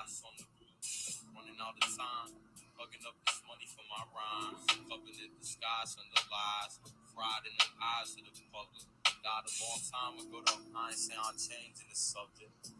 eyes on the roof, running out of time, hugging up this money for my rhymes, covenant disguise under lies, fried in the eyes of the public. Died a long time ago, though I ain't saying I'm changing the subject.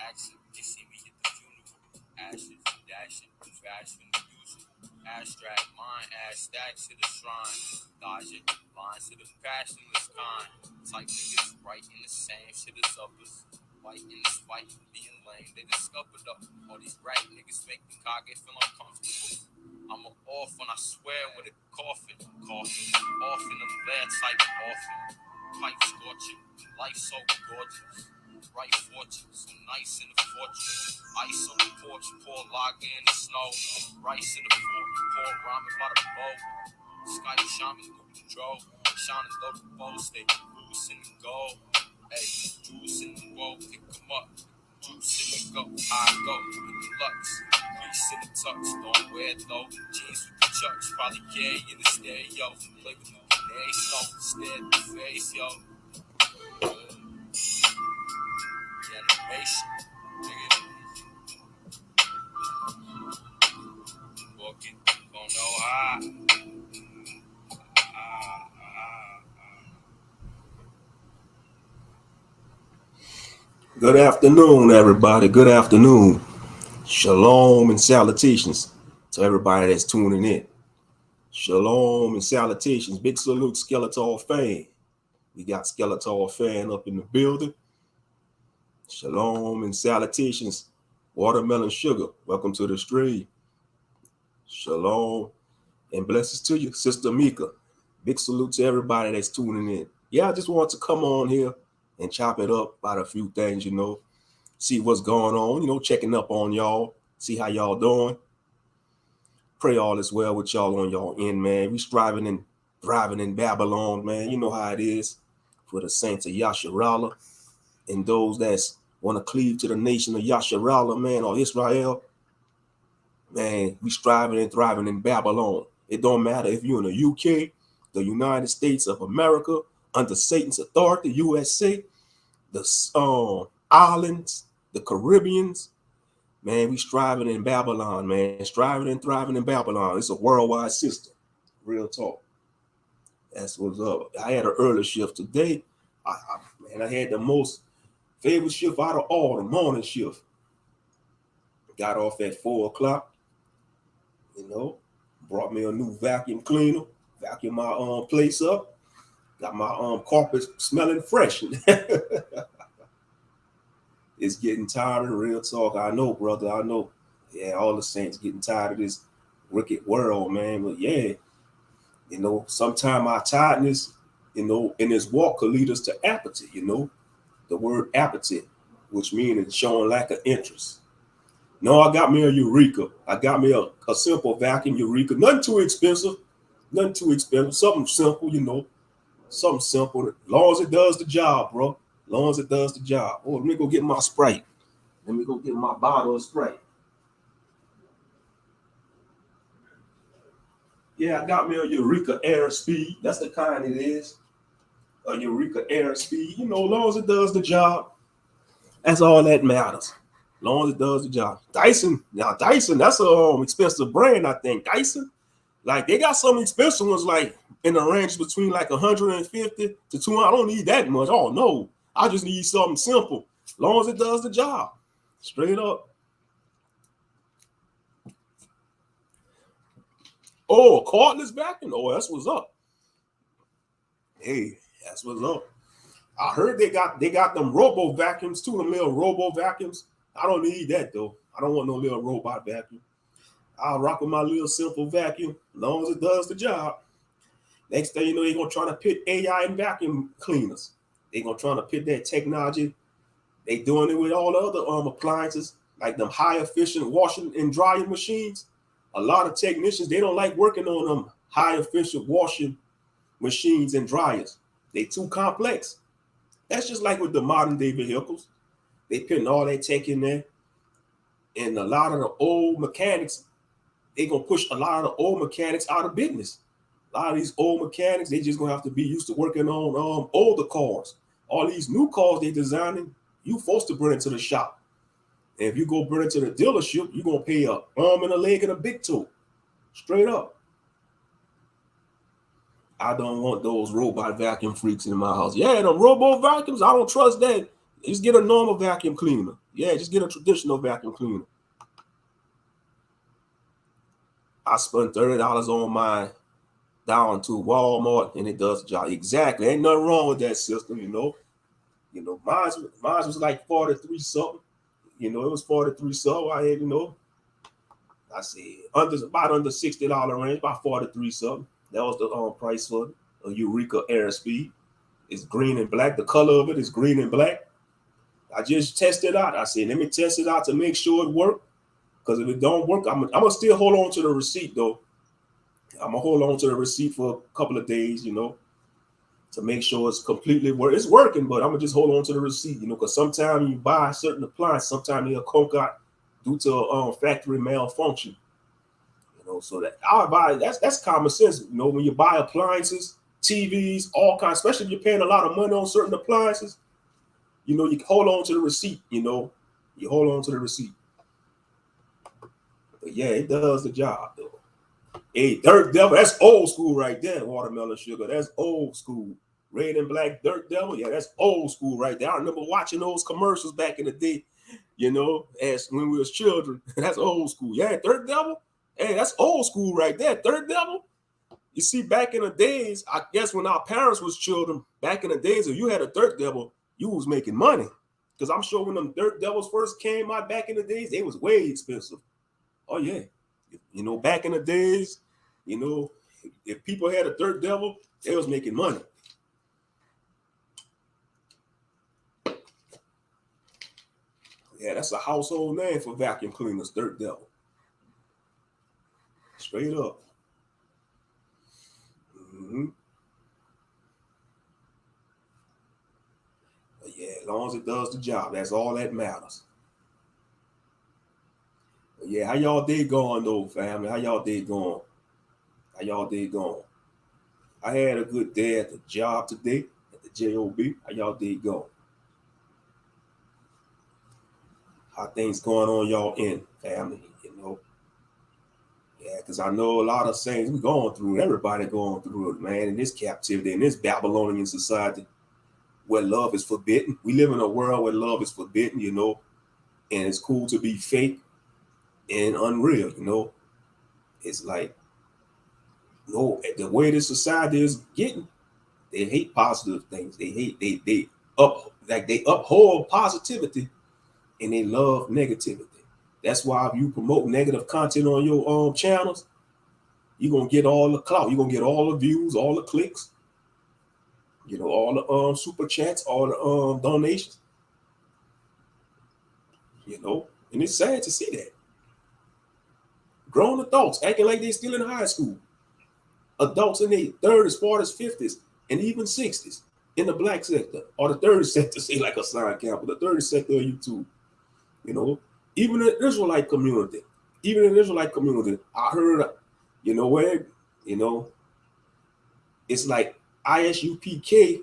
Action, they see me at the funeral, ashes, dashing, fashion, the usual. Abstract mind, ash stacks to the shrine, dodging lines to the passionless kind. Type niggas writing the same shit as others. White in this fight, being lame, they discovered up. All these rap niggas make the Kage feel uncomfortable. I'm a off when I swear with a coffin. Coffin, off in the bad type coffin. Pipe scorching, life so gorgeous. Right fortune, so nice in the fortress. Ice on the porch, pour lager in the snow. Rice in the fork, pour ramen by the bowl. Sky shaman through the drove. Shining low the bow, stay loose in the gold. Hey, juice in the roll, pick 'em up. Juice in the go, I go with the lux. Crease in the tux, don't wear it though. Jeans with the chucks, probably carry in the stereo. Play with the grenade, snow, stare at the face, yo. Animation, nigga. Walking, don't know how. Good afternoon, everybody. Good afternoon. Shalom and salutations to everybody that's tuning in. Shalom and salutations. Big salute, Skeletor fan. We got Skeletor fan up in the building. Shalom and salutations. Watermelon Sugar, welcome to the stream. Shalom and blessings to you, Sister Mika. Big salute to everybody that's tuning in. Yeah, I just want to come on here and chop it up about a few things, see what's going on, checking up on y'all, see how y'all doing. Pray all is well with y'all on y'all end, man. We striving and thriving in Babylon, man. You know how it is for the saints of Yasharallah and those that's want to cleave to the nation of Yasharallah, man, or Israel. Man, we striving and thriving in Babylon. It don't matter if you're in the UK, the United States of America, under Satan's authority, USA, the islands, the Caribbeans. Man, we striving in Babylon, man. Striving and thriving in Babylon. It's a worldwide system. Real talk. That's what's up. I had an early shift today. I had the most favorite shift out of all, the morning shift. Got off at 4 o'clock. Brought me a new vacuum cleaner. Vacuum my place up. Got my carpet smelling fresh. It's getting tired, real talk. I know, brother. I know. Yeah, all the saints getting tired of this wicked world, man. But yeah, sometimes our tiredness, in this walk could lead us to apathy, the word apathy, which means showing lack of interest. No, I got me a Eureka. I got me a simple vacuum Eureka. Nothing too expensive. Something simple, something simple. As long as it does the job, bro. As long as it does the job. Oh, let me go get my Sprite. Let me go get my bottle of Sprite. Yeah, I got me a Eureka Air Speed. That's the kind it is. A Eureka Air Speed. As long as it does the job, that's all that matters. As long as it does the job. Dyson, that's a expensive brand, I think. Dyson, like they got some expensive ones, like in the range between like 150 to 200. I don't need that much. Oh no, I just need something simple. As long as it does the job, straight up. Oh, cordless vacuum. Oh, that's what's up. Hey, that's what's up. I heard they got them robo vacuums too, them little robo vacuums. I don't need that though. I don't want no little robot vacuum. I'll rock with my little simple vacuum as long as it does the job. Next thing you know, they're gonna try to pit AI and vacuum cleaners. They're gonna try to pit that technology. They doing it with all the other appliances, like them high efficient washing and drying machines. A lot of technicians, they don't like working on them high efficient washing machines and dryers. They too complex. That's just like with the modern day vehicles. They putting all that tech in there. And a lot of the old mechanics, they gonna push a lot of the old mechanics out of business. A lot of these old mechanics, they just gonna have to be used to working on older cars. All these new cars they designing, you forced to bring it to the shop And if you go bring it to the dealership, you're gonna pay a arm and a leg and a big toe. Straight up. I don't want those robot vacuum freaks in my house. Yeah, them robo vacuums, I don't trust that. Just get a normal vacuum cleaner. Yeah, just get a traditional vacuum cleaner. I spent $30 on mine down to Walmart, and it does the job. Exactly. Ain't nothing wrong with that system, you know. You know, mine was like 43 something. You know, it was 43 something. I had, you know, I said about under $60 range, about 43 something. That was the price for a Eureka Airspeed. It's green and black. The color of it is green and black. I just tested it out. I said, let me test it out to make sure it works. Because if it don't work, I'm gonna still hold on to the receipt though. I'm gonna hold on to the receipt for a couple of days, you know, to make sure it's completely it's working. But I'm gonna just hold on to the receipt, you know, because sometimes you buy certain appliances, sometimes they'll conk out due to a factory malfunction. You know, so that I buy that's common sense. You know, when you buy appliances, TVs, all kinds, especially if you're paying a lot of money on certain appliances, you know, you hold on to the receipt. You know, you hold on to the receipt. But yeah, it does the job though. Hey, Dirt Devil, that's old school right there. Watermelon Sugar, that's old school. Red and Black Dirt Devil, yeah, that's old school right there. I remember watching those commercials back in the day, you know, as when we was children. That's old school. Yeah, Dirt Devil, hey, that's old school right there. Dirt Devil. You see, back in the days, I guess when our parents was children, back in the days, if you had a Dirt Devil, you was making money. Because I'm sure when them Dirt Devils first came out back in the days, they was way expensive. Oh yeah, you know, back in the days, you know, if people had a Dirt Devil, they was making money. Yeah, that's a household name for vacuum cleaners, Dirt Devil. Straight up. Mm-hmm. But yeah, as long as it does the job, that's all that matters. But yeah, how y'all day going though, family? How y'all day going? How y'all day going? I had a good day at the job today, at the JOB. How y'all day going? How things going on y'all in, family, you know? Yeah, because I know a lot of things we're going through. Everybody going through it, man, in this captivity, in this Babylonian society where love is forbidden. We live in a world where love is forbidden, you know, and it's cool to be fake and unreal, you know. It's like, no, the way this society is getting, they hate positive things. They uphold positivity and they love negativity. That's why if you promote negative content on your channels, you're gonna get all the clout, you're gonna get all the views, all the clicks, you know, all the super chats, all the donations. You know, and it's sad to see that. Grown adults acting like they're still in high school. Adults in their 30s, 40s, 50s, and even 60s in the black sector, or the 30 sector, say like a sign camp, but the 30 sector of YouTube. You know, even the Israelite community, I heard, you know, where, you know, it's like ISUPK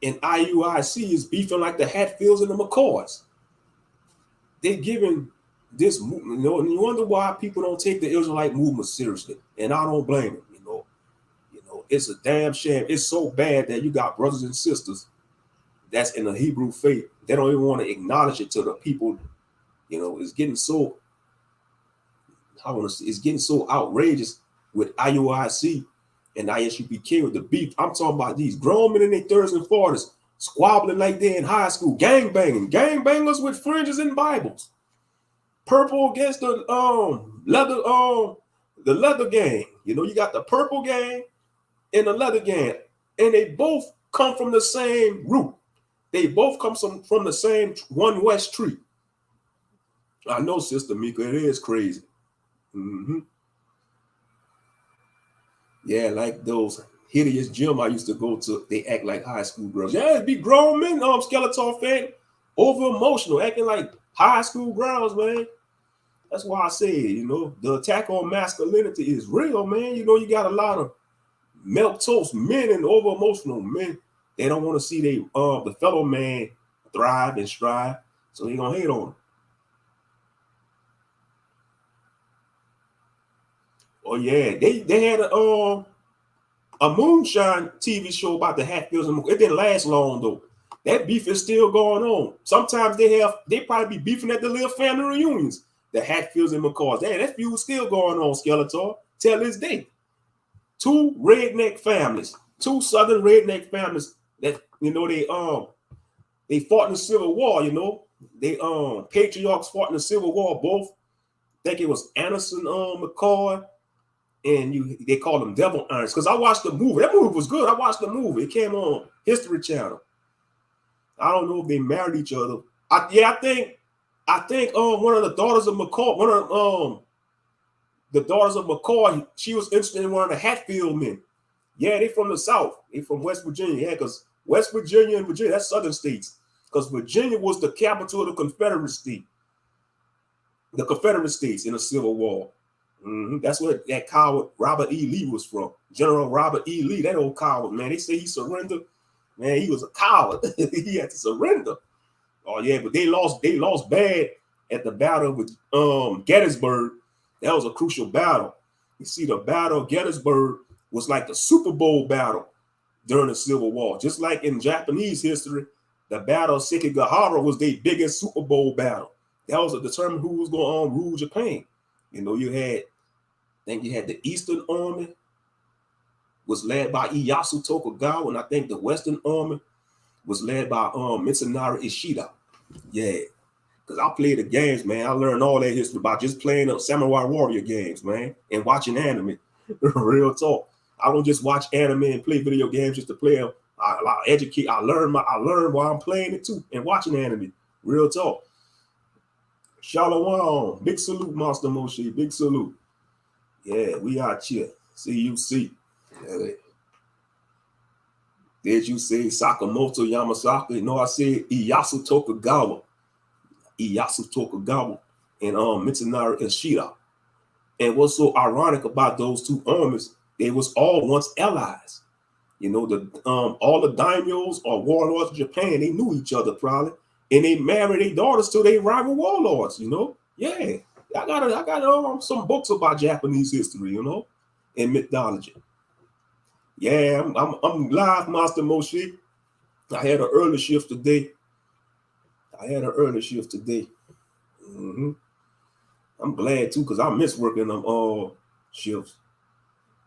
and IUIC is beefing like the Hatfields and the McCoys. They're giving this movement, you know, and you wonder why people don't take the Israelite movement seriously. And I don't blame them, you know. You know, it's a damn shame. It's so bad that you got brothers and sisters that's in the Hebrew faith. They don't even want to acknowledge it to the people. You know, it's getting so, it's getting so outrageous with IUIC and ISUPK with the beef. I'm talking about these grown men in their 30s and 40s squabbling like they're in high school, gangbangers with fringes and Bibles. Purple against the leather gang. You know, you got the purple gang and the leather gang, and they both come from the same root. They both come from the same one west tree. I know, Sister Mika, it is crazy. Mm-hmm. Yeah, like those hideous gym I used to go to, they act like high school girls. Yeah, it'd be grown men, Skeletor fan, over emotional, acting like high school girls, man. That's why I say, you know, the attack on masculinity is real, man. You know, you got a lot of milk toast men and over emotional men. They don't want to see the fellow man thrive and strive, so they gonna hate on them. Oh yeah, they had a moonshine TV show about the Hatfields and McCoys. It didn't last long though. That beef is still going on. Sometimes they probably be beefing at the little family reunions. The Hatfields and McCoys. That feud still going on, Skeletor, till this day. Two redneck families, two southern redneck families that they fought in the Civil War, They patriarchs fought in the Civil War, both. I think it was Anderson McCoy, and they called them Devil Irons. Because I watched the movie. That movie was good. I watched the movie. It came on History Channel. I don't know if they married each other. I think one of the daughters of McCoy, the daughters of McCoy, she was interested in one of the Hatfield men. Yeah, they from the South. They from West Virginia. Yeah, because West Virginia and Virginia, that's southern states. Because Virginia was the capital of the Confederacy. The Confederate States in the Civil War. That's where that coward Robert E. Lee was from. General Robert E. Lee, that old coward, man. They say he surrendered. Man, he was a coward. He had to surrender. Oh yeah, but they lost bad at the Battle of Gettysburg. That was a crucial battle. You see, the Battle of Gettysburg was like the Super Bowl battle during the Civil War. Just like in Japanese history, the Battle of Sekigahara was their biggest Super Bowl battle. That was to determine who was going to rule Japan. You had the Eastern Army was led by Ieyasu Tokugawa, and I think the Western Army was led by Mitsunari Ishida. Yeah, because I played the games, man. I learned all that history by just playing Samurai Warrior games, man, and watching anime. Real talk. I don't just watch anime and play video games just to play them. I educate. I learn while I'm playing it too and watching anime. Real talk. Shalom. Big salute, Master Moshe. Big salute. Yeah, we out here. CUC. Did you say Sakamoto Yamasaka? No, I said Ieyasu Tokugawa. Ieyasu Tokugawa and Mitsunari Ishida. And what's so ironic about those two armies, they was all once allies. All the daimyos or warlords of Japan, they knew each other probably. And they married their daughters to their rival warlords, Yeah. I got some books about Japanese history, and mythology. Yeah, I'm live, Master Moshe. I had an early shift today. I'm glad too, because I miss working them shifts.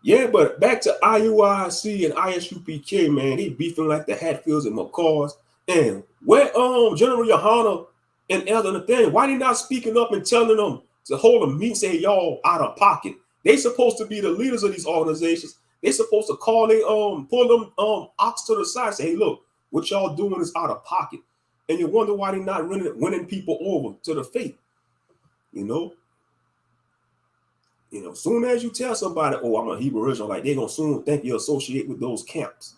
Yeah, but back to IUIC and ISUPK, man, they beefing like the Hatfields and McCoys. And where General Yohana and Elder Nathaniel, why they not speaking up and telling them to hold a meeting, say y'all out of pocket? They supposed to be the leaders of these organizations. They supposed to call pull them ox to the side and say, hey, look, what y'all doing is out of pocket. And you wonder why they're not winning people over to the faith. Soon as you tell somebody, oh, I'm a Hebrew Israelite, they're gonna soon think you associate with those camps.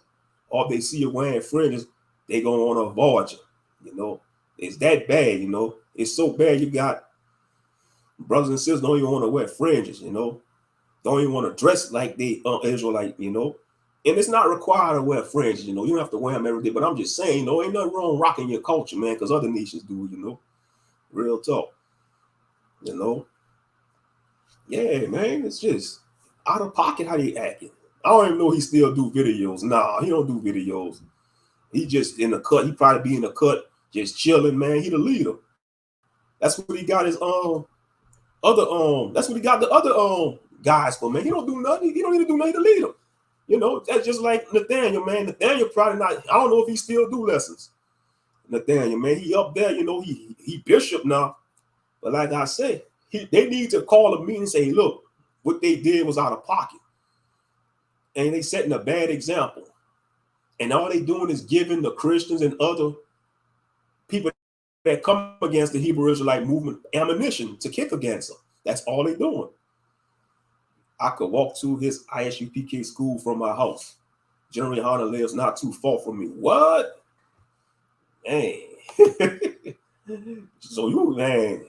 Or if they see you wearing fringes, they gonna want to avoid you. It's that bad, It's so bad you got brothers and sisters don't even want to wear fringes, Don't even want to dress like they Israelite, And it's not required to wear fringes, You don't have to wear them every day. But I'm just saying, ain't nothing wrong rocking your culture, man, because other nations do, Real talk. Yeah, man, it's just out of pocket how they acting. I don't even know he still do videos. Nah, he don't do videos. He just in the cut. He probably be in the cut, just chilling, man. He the leader. That's what he got his that's what he got the other guys for, man. He don't do nothing. He don't need to do nothing to lead them. That's just like Nathaniel, man. Nathaniel probably not. I don't know if he still do lessons. Nathaniel, man, he up there, he bishop now. But like I said, they need to call a meeting and say, look, what they did was out of pocket. And they setting a bad example. And all they doing is giving the Christians and other people that come against the Hebrew Israelite movement ammunition to kick against them. That's all they doing. I could walk to his ISUPK school from my house. General Yohana lives not too far from me. What? Man. So man.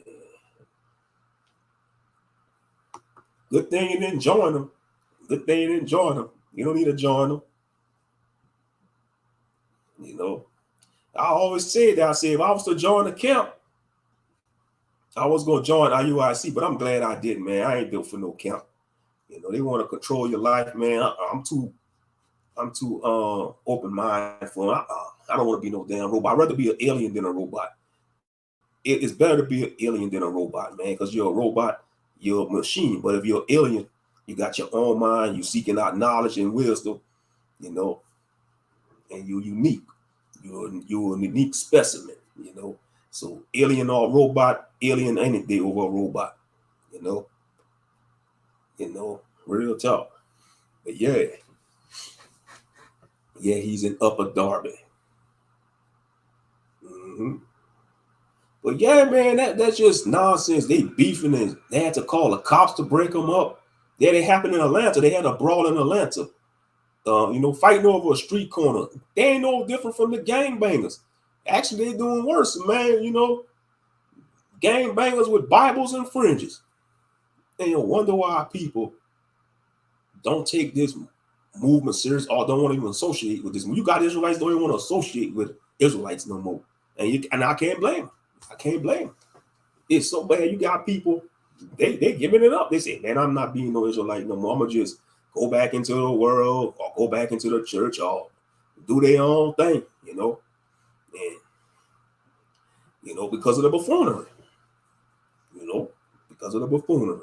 Good thing you didn't join them. You don't need to join them. I always said that. I said if I was to join the camp, I was going to join IUIC, but I'm glad I didn't, man. I ain't built for no camp. You know, they want to control your life, man. I'm too open minded for it. I don't want to be no damn robot. I'd rather be an alien than a robot. It's better to be an alien than a robot, man, because you're a robot, you're a machine. But if you're an alien, you got your own mind, you're seeking out knowledge and wisdom, you know, and you're unique. You're a unique specimen, you know. So alien or robot, alien any day over a robot, you know. Real talk. But yeah, he's in Upper Darby. Mm-hmm. But yeah, man, that's just nonsense. They beefing and they had to call the cops to break them up. Yeah, they happened in Atlanta. They had a brawl in Atlanta. Fighting over a street corner. They ain't no different from the gangbangers. Actually, they doing worse, man. Gangbangers with Bibles and fringes. And you wonder why people don't take this movement serious or don't want to even associate with this. You got Israelites don't even want to associate with Israelites no more. And I can't blame them. I can't blame them. It's so bad. You got people, they giving it up. They say, man, I'm not being no Israelite no more. I'm going to just go back into the world or go back into the church or do their own thing, And, because of the buffoonery. Because of the buffoonery.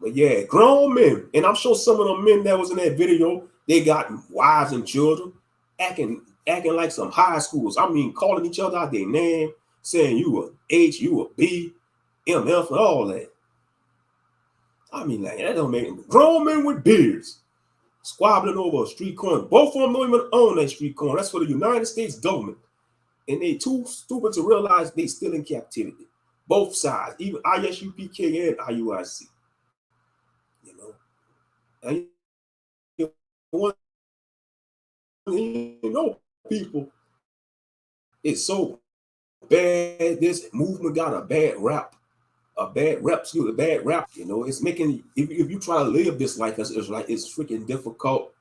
But yeah, grown men, and I'm sure some of the men that was in that video, they got wives and children, acting like some high schools. I mean, calling each other out their name, saying you a H, you a B, MF, and all that. I mean, like, that don't make them. Grown men with beards squabbling over a street corner. Both of them don't even own that street corner. That's for the United States government. And they too stupid to realize they still in captivity. Both sides, even ISUPK and IUIC. And people, it's so bad. This movement got a bad rap. It's making, if you try to live this life as Israelite, it's freaking difficult.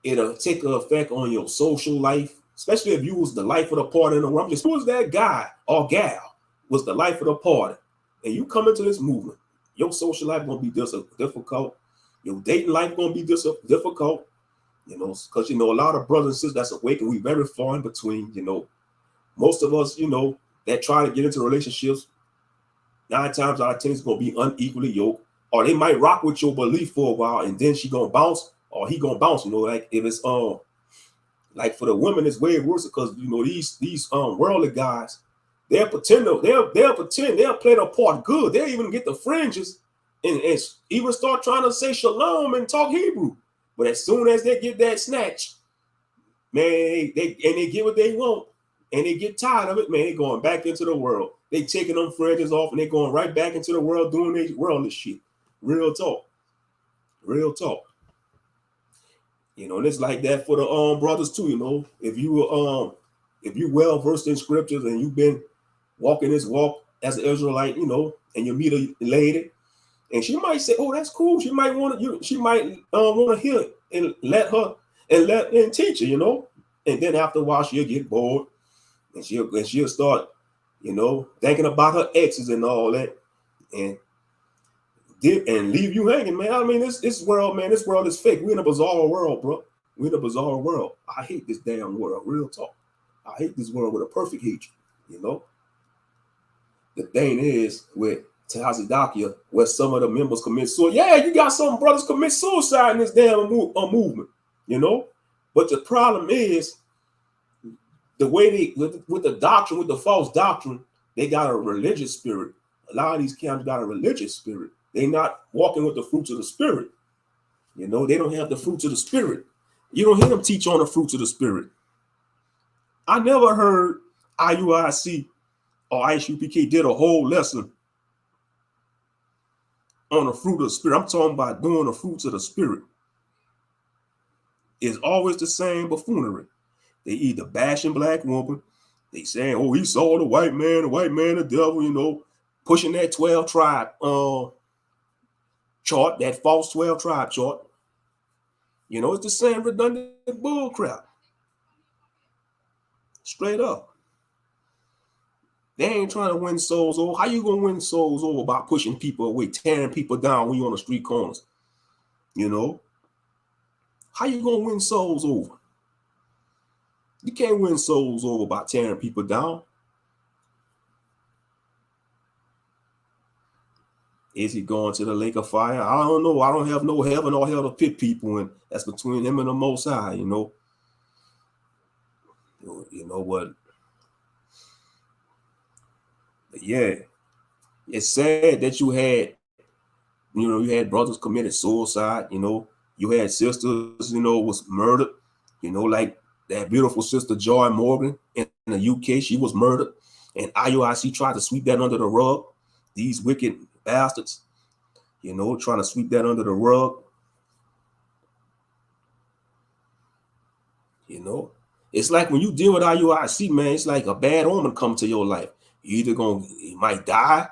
It'll take an effect on your social life, especially if you was the life of the party in the world. Just who was that guy or gal was the life of the party, and you come into this movement, your social life gonna be difficult. Your dating life gonna be difficult. Because a lot of brothers and sisters that's awake, and we very far in between. Most of us, that try to get into relationships, 9 times out of 10 is gonna be unequally yoked, or they might rock with your belief for a while, and then she gonna bounce, or he gonna bounce. Like if it's like for the women, it's way worse because these worldly guys, they'll pretend they'll play their part good. They'll even get the fringes and even start trying to say shalom and talk Hebrew. But as soon as they get that snatch, man, they get what they want, and they get tired of it, man, they going back into the world. They taking them fringes off, and they going right back into the world doing their worldly shit. Real talk. And it's like that for the brothers too. If you well versed in scriptures and you've been walking this walk as an Israelite, and you meet a lady, and she might say, "Oh, that's cool." She might want to. She might want to hear it and let teach her, And then after a while, she'll get bored, and she'll start, thinking about her exes and all that, and leave you hanging, man. I mean, this world, man, this world is fake. We're in a bizarre world, bro. We're in a bizarre world. I hate this damn world. Real talk. I hate this world with a perfect hatred. The thing is with Tazidakia, where some of the members commit suicide. Yeah, you got some brothers commit suicide in this damn movement, But the problem is the way they with the doctrine, with the false doctrine, they got a religious spirit. A lot of these camps got a religious spirit. They're not walking with the fruits of the spirit. They don't have the fruits of the spirit. You don't hear them teach on the fruits of the spirit. I never heard IUIC or ISUPK did a whole lesson on the fruit of the spirit. I'm talking about doing the fruits of the spirit. It's always the same buffoonery. They either bashing black woman, they saying, "Oh, he saw the white man, the devil," pushing that 12 tribe chart, that false 12 tribe chart. It's the same redundant bull crap. Straight up. They ain't trying to win souls over. How you gonna win souls over by pushing people away, tearing people down when you're on the street corners? You know? How you gonna win souls over? You can't win souls over by tearing people down. Is he going to the lake of fire? I don't know. I don't have no heaven or hell to pit people in. That's between him and the Most High, you know. You know what? But yeah, it's sad that you had brothers committed suicide, you know. You had sisters, you know, was murdered, you know, like that beautiful sister Joy Morgan in the UK. She was murdered, and IUIC tried to sweep that under the rug. These wicked bastards, you know, trying to sweep that under the rug. You know, it's like when you deal with IUIC, man, it's like a bad omen come to your life. You might die,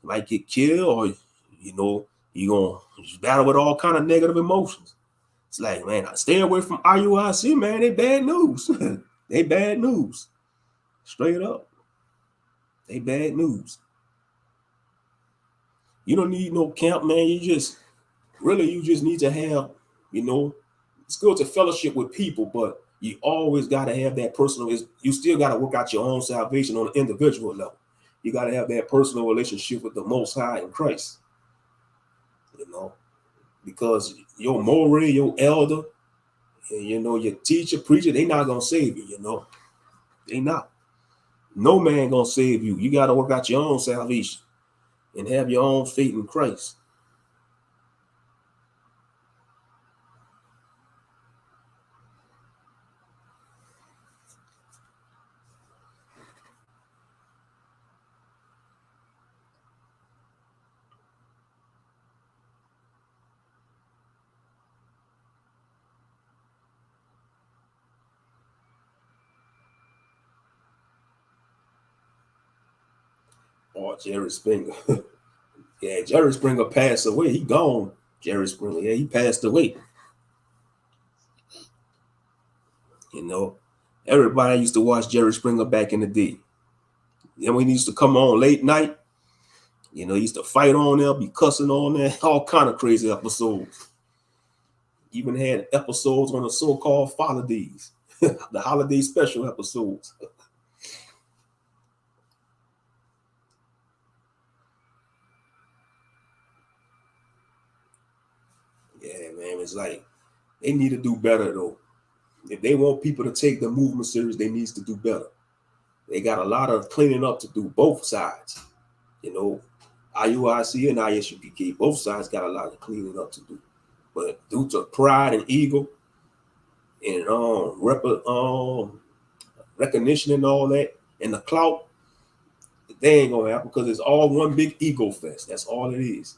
you might get killed, or you know, you're gonna battle with all kind of negative emotions. It's like, man, stay away from IUIC, man. They bad news. They bad news. Straight up. They bad news. You don't need no camp, man. You just need to have, you know, it's good to fellowship with people, but you always got to have that personal, you still got to work out your own salvation on an individual level. You got to have that personal relationship with the Most High in Christ, you know, because your moral, your elder, and, you know, your teacher, preacher, they not going to save you, you know. They not. No man going to save you. You got to work out your own salvation and have your own faith in Christ. Oh, Jerry Springer. Yeah, Jerry Springer passed away. He gone. Jerry Springer. Yeah, he passed away. You know, everybody used to watch Jerry Springer back in the day. Then when he used to come on late night, you know, he used to fight on there, be cussing on there, all kind of crazy episodes. Even had episodes on the so-called holidays, the holiday special episodes. Yeah, man, it's like they need to do better though. If they want people to take the movement serious, they need to do better. They got a lot of cleaning up to do, both sides. You know, IUIC and ISUPK, both sides got a lot of cleaning up to do. But due to pride and ego and recognition and all that, and the clout, they ain't gonna happen because it's all one big ego fest. That's all it is.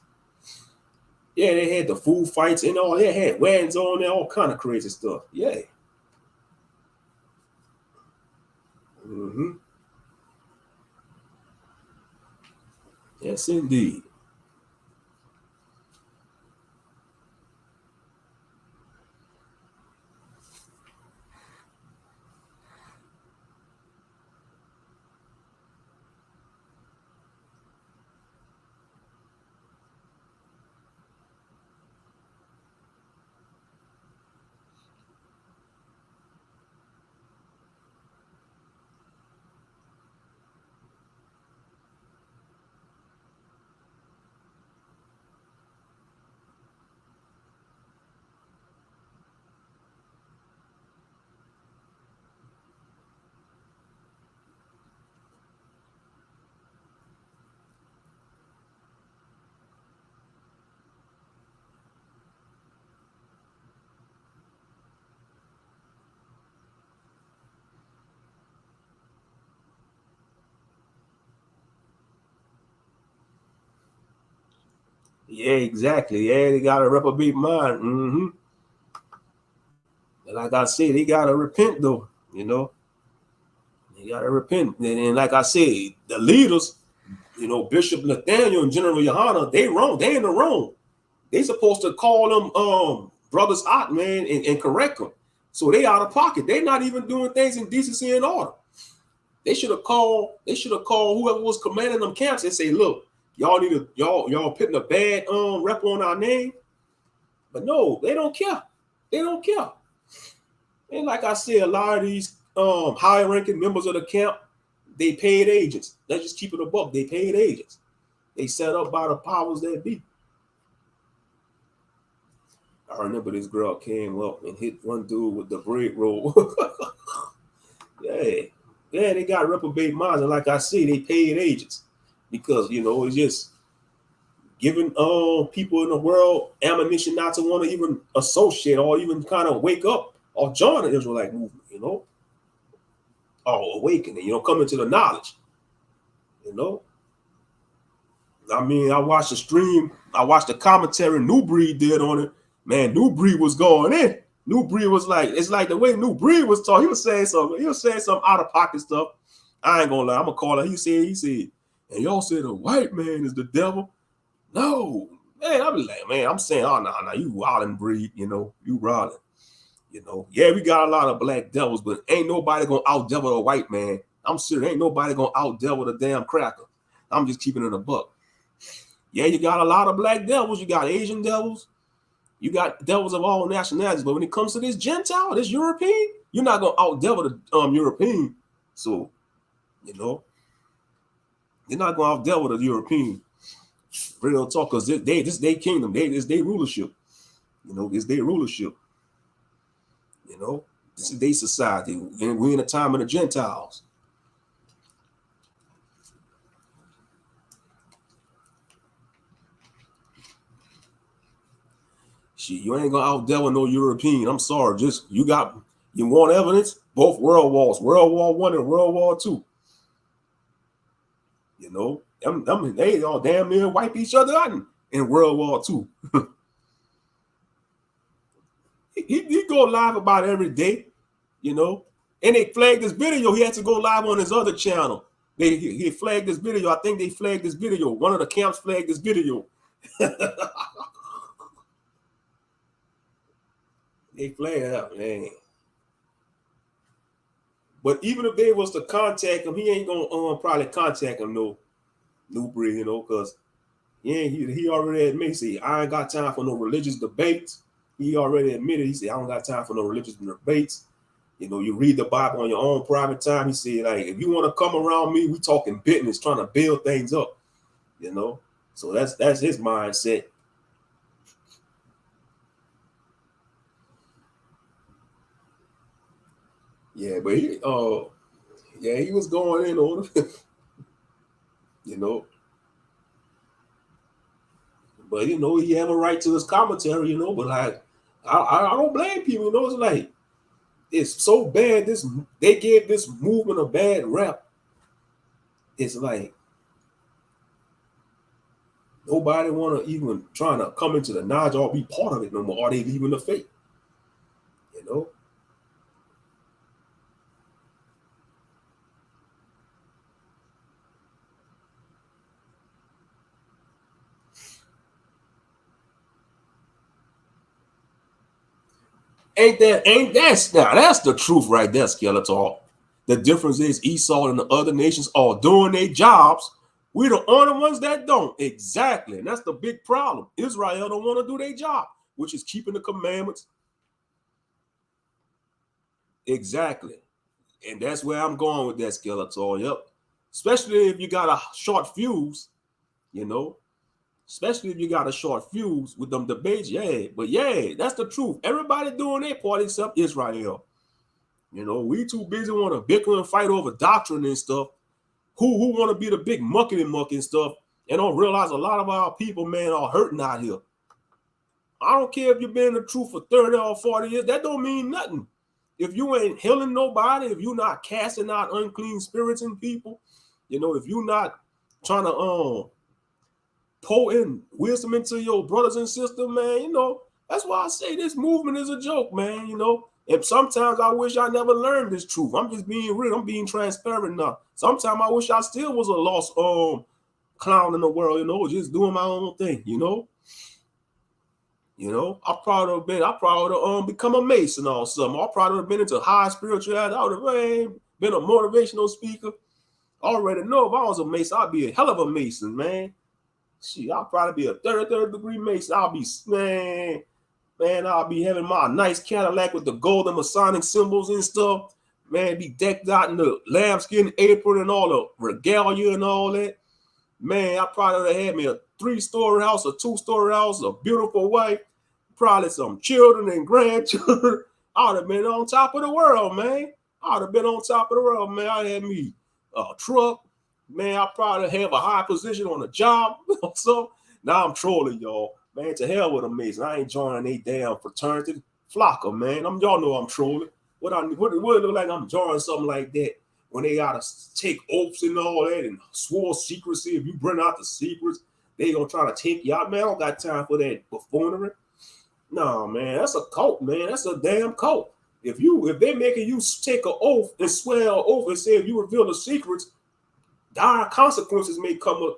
Yeah, they had the food fights and all. They had weddings on there, all kind of crazy stuff. Yeah. Mm-hmm. Yes, indeed. Yeah, exactly. Yeah, they got a reprobate mind. Mm-hmm. Like I said, they gotta repent though. You know, they gotta repent. And like I said, the leaders, you know, Bishop Nathaniel and General Yohana, they wrong. They in the wrong. They supposed to call them brothers out, man, and correct them. So they out of pocket. They not even doing things in decency and order. They should have called whoever was commanding them camps and say, look, y'all need to y'all putting a bad rep on our name. But no, they don't care. They don't care. And like I said, a lot of these higher ranking members of the camp, they paid agents. Let's just keep it a buck. They paid agents. They set up by the powers that be. I remember this girl came up and hit one dude with the bread roll. Yeah, they got reprobate minds, and like I say, they paid agents because it's just giving people in the world ammunition not to want to even associate or even kind of wake up or join the Israelite movement, or awakening, coming to the knowledge, I mean, I watched the stream, I watched the commentary New Breed did on it. Man, New Breed was going in. New Breed was like, it's like the way New Breed was talking. He was saying some out of pocket stuff. I ain't gonna lie, I'm gonna call it. He said, and y'all said the white man is the devil. No, man, I be like, man, I'm saying, oh no, you wildin' Breed, you wildin'. Yeah, we got a lot of black devils, but ain't nobody gonna out devil a white man. I'm serious, ain't nobody gonna out devil the damn cracker. I'm just keeping it a buck. Yeah, you got a lot of black devils, you got Asian devils. You got devils of all nationalities, but when it comes to this Gentile, this European, you're not gonna out devil the European. So, you're not gonna out devil the European. Real talk, because this is their kingdom, this their rulership. It's their rulership. This is their society, and we're in the time of the Gentiles. Shit, you ain't gonna out devil no European. I'm sorry. Just you want evidence? Both world wars, World War I and World War II. They all damn near wipe each other out in World War II. he go live about every day, and they flagged this video. He had to go live on his other channel. He flagged this video. I think they flagged this video. One of the camps flagged this video. They flagged out, man. But even if they was to contact him, he ain't gonna probably contact him, no New Breed, because he already admitted, see, I ain't got time for no religious debates. He already admitted, he said, I don't got time for no religious debates. You read the Bible on your own private time. He said, like, if you want to come around me, we talking business, trying to build things up, So that's his mindset. Yeah, but he was going in on him, But he have a right to his commentary, but like I don't blame people, it's like it's so bad. They gave this movement a bad rep. It's like nobody want to even trying to come into the knowledge or be part of it no more, or they leaving the faith, Ain't that's the truth right there, Skeletor. The difference is Esau and the other nations are doing their jobs. We're the only ones that don't. Exactly. And that's the big problem. Israel don't want to do their job, which is keeping the commandments. Exactly. And that's where I'm going with that, Skeletor. Yep. Especially if you got a short fuse, Especially if you got a short fuse with them debates, But that's the truth. Everybody doing their part except Israel. We too busy want to bicker and fight over doctrine and stuff. Who want to be the big muck and stuff and don't realize a lot of our people, man, are hurting out here. I don't care if you've been in the truth for 30 or 40 years. That don't mean nothing. If you ain't healing nobody, if you're not casting out unclean spirits in people, if you're not trying to pour in wisdom into your brothers and sisters, man, that's why I say this movement is a joke, man, And sometimes I wish I never learned this truth. I'm just being real. I'm being transparent now. Sometimes I wish I still was a lost clown in the world, just doing my own thing, I probably would have become a Mason or something. I probably would have been into high spirituality. I would have been a motivational speaker. I already know if I was a Mason, I'd be a hell of a Mason, man. Shit, I'll probably be a 33rd degree Mason. I'll be, man, I'll be having my nice Cadillac with the golden Masonic symbols and stuff. Man, be decked out in the lambskin apron and all the regalia and all that. Man, I probably would have had me a 3-story house, a 2-story house, a beautiful wife, probably some children and grandchildren. I would have been on top of the world, man. I would have been on top of the world, man. I had me a truck. Man, I probably have a high position on a job. So now I'm trolling y'all. Man, to hell with Mason. I ain't joining a damn fraternity. Flocker, man. Y'all know I'm trolling. What it look like I'm joining something like that when they gotta take oaths and all that and swore secrecy. If you bring out the secrets, they gonna try to take you out. Man, I don't got time for that buffoonery. No, man, that's a cult, man. That's a damn cult. If they making you take an oath and swear an oath and say if you reveal the secrets, dire consequences may come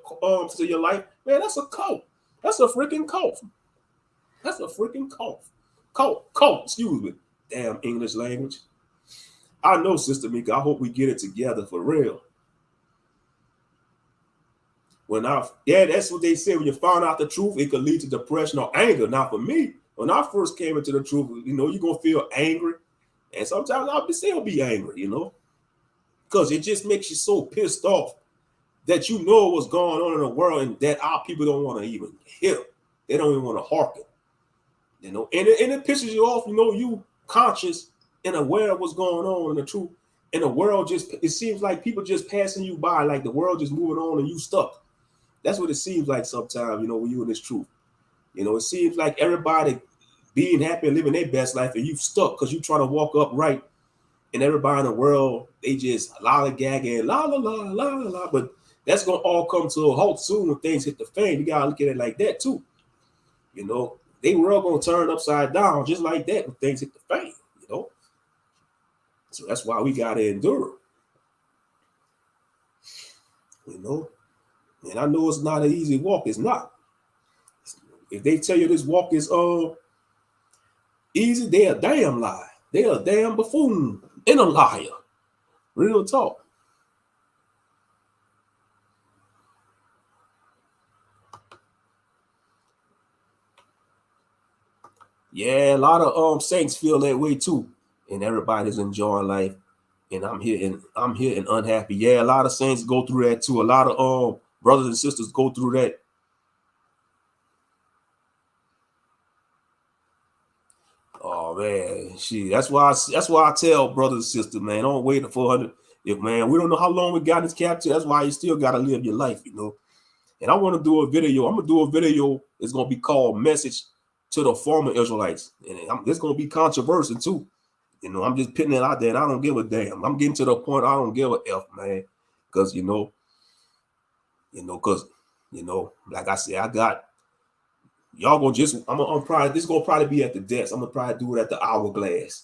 to your life, man, that's a cult. That's a freaking cult. That's a freaking cult. Cult, excuse me. Damn English language. I know, Sister Mika. I hope we get it together for real. That's what they say. When you find out the truth, it could lead to depression or anger. Now, for me, when I first came into the truth, you're gonna feel angry, and sometimes I'll still be angry, because it just makes you so pissed off that you know what's going on in the world and that our people don't want to even hear. They don't even want to hearken, and it pisses you off. You conscious and aware of what's going on in the truth, and the world it seems like people just passing you by, like the world just moving on and you stuck. That's what it seems like sometimes, when you in this truth. It seems like everybody being happy and living their best life, and you stuck because you trying to walk upright, and everybody in the world, they just lollygagging, la la la la la la. But that's gonna all come to a halt soon when things hit the fan. You gotta look at it like that too. They world gonna turn upside down just like that when things hit the fan. So that's why we gotta endure. And I know it's not an easy walk. It's not. If they tell you this walk is easy, they're a damn lie. They're a damn buffoon and a liar. Real talk. Yeah, a lot of saints feel that way too, and everybody's enjoying life, and I'm here and unhappy. Yeah, a lot of saints go through that too. A lot of brothers and sisters go through that. Oh man, that's why I tell brothers and sisters, man, don't wait for 400. If man, we don't know how long we got in this captivity. That's why you still gotta live your life, And I want to do a video. I'm gonna do a video. It's gonna be called "Message to the Former Israelites," and it's gonna be controversial too. I'm just putting it out there, and I don't give a damn. I'm getting to the point I don't give a f, man, because like I said, I got. Y'all gonna just this is gonna probably be at the desk. I'm gonna probably do it at the hourglass,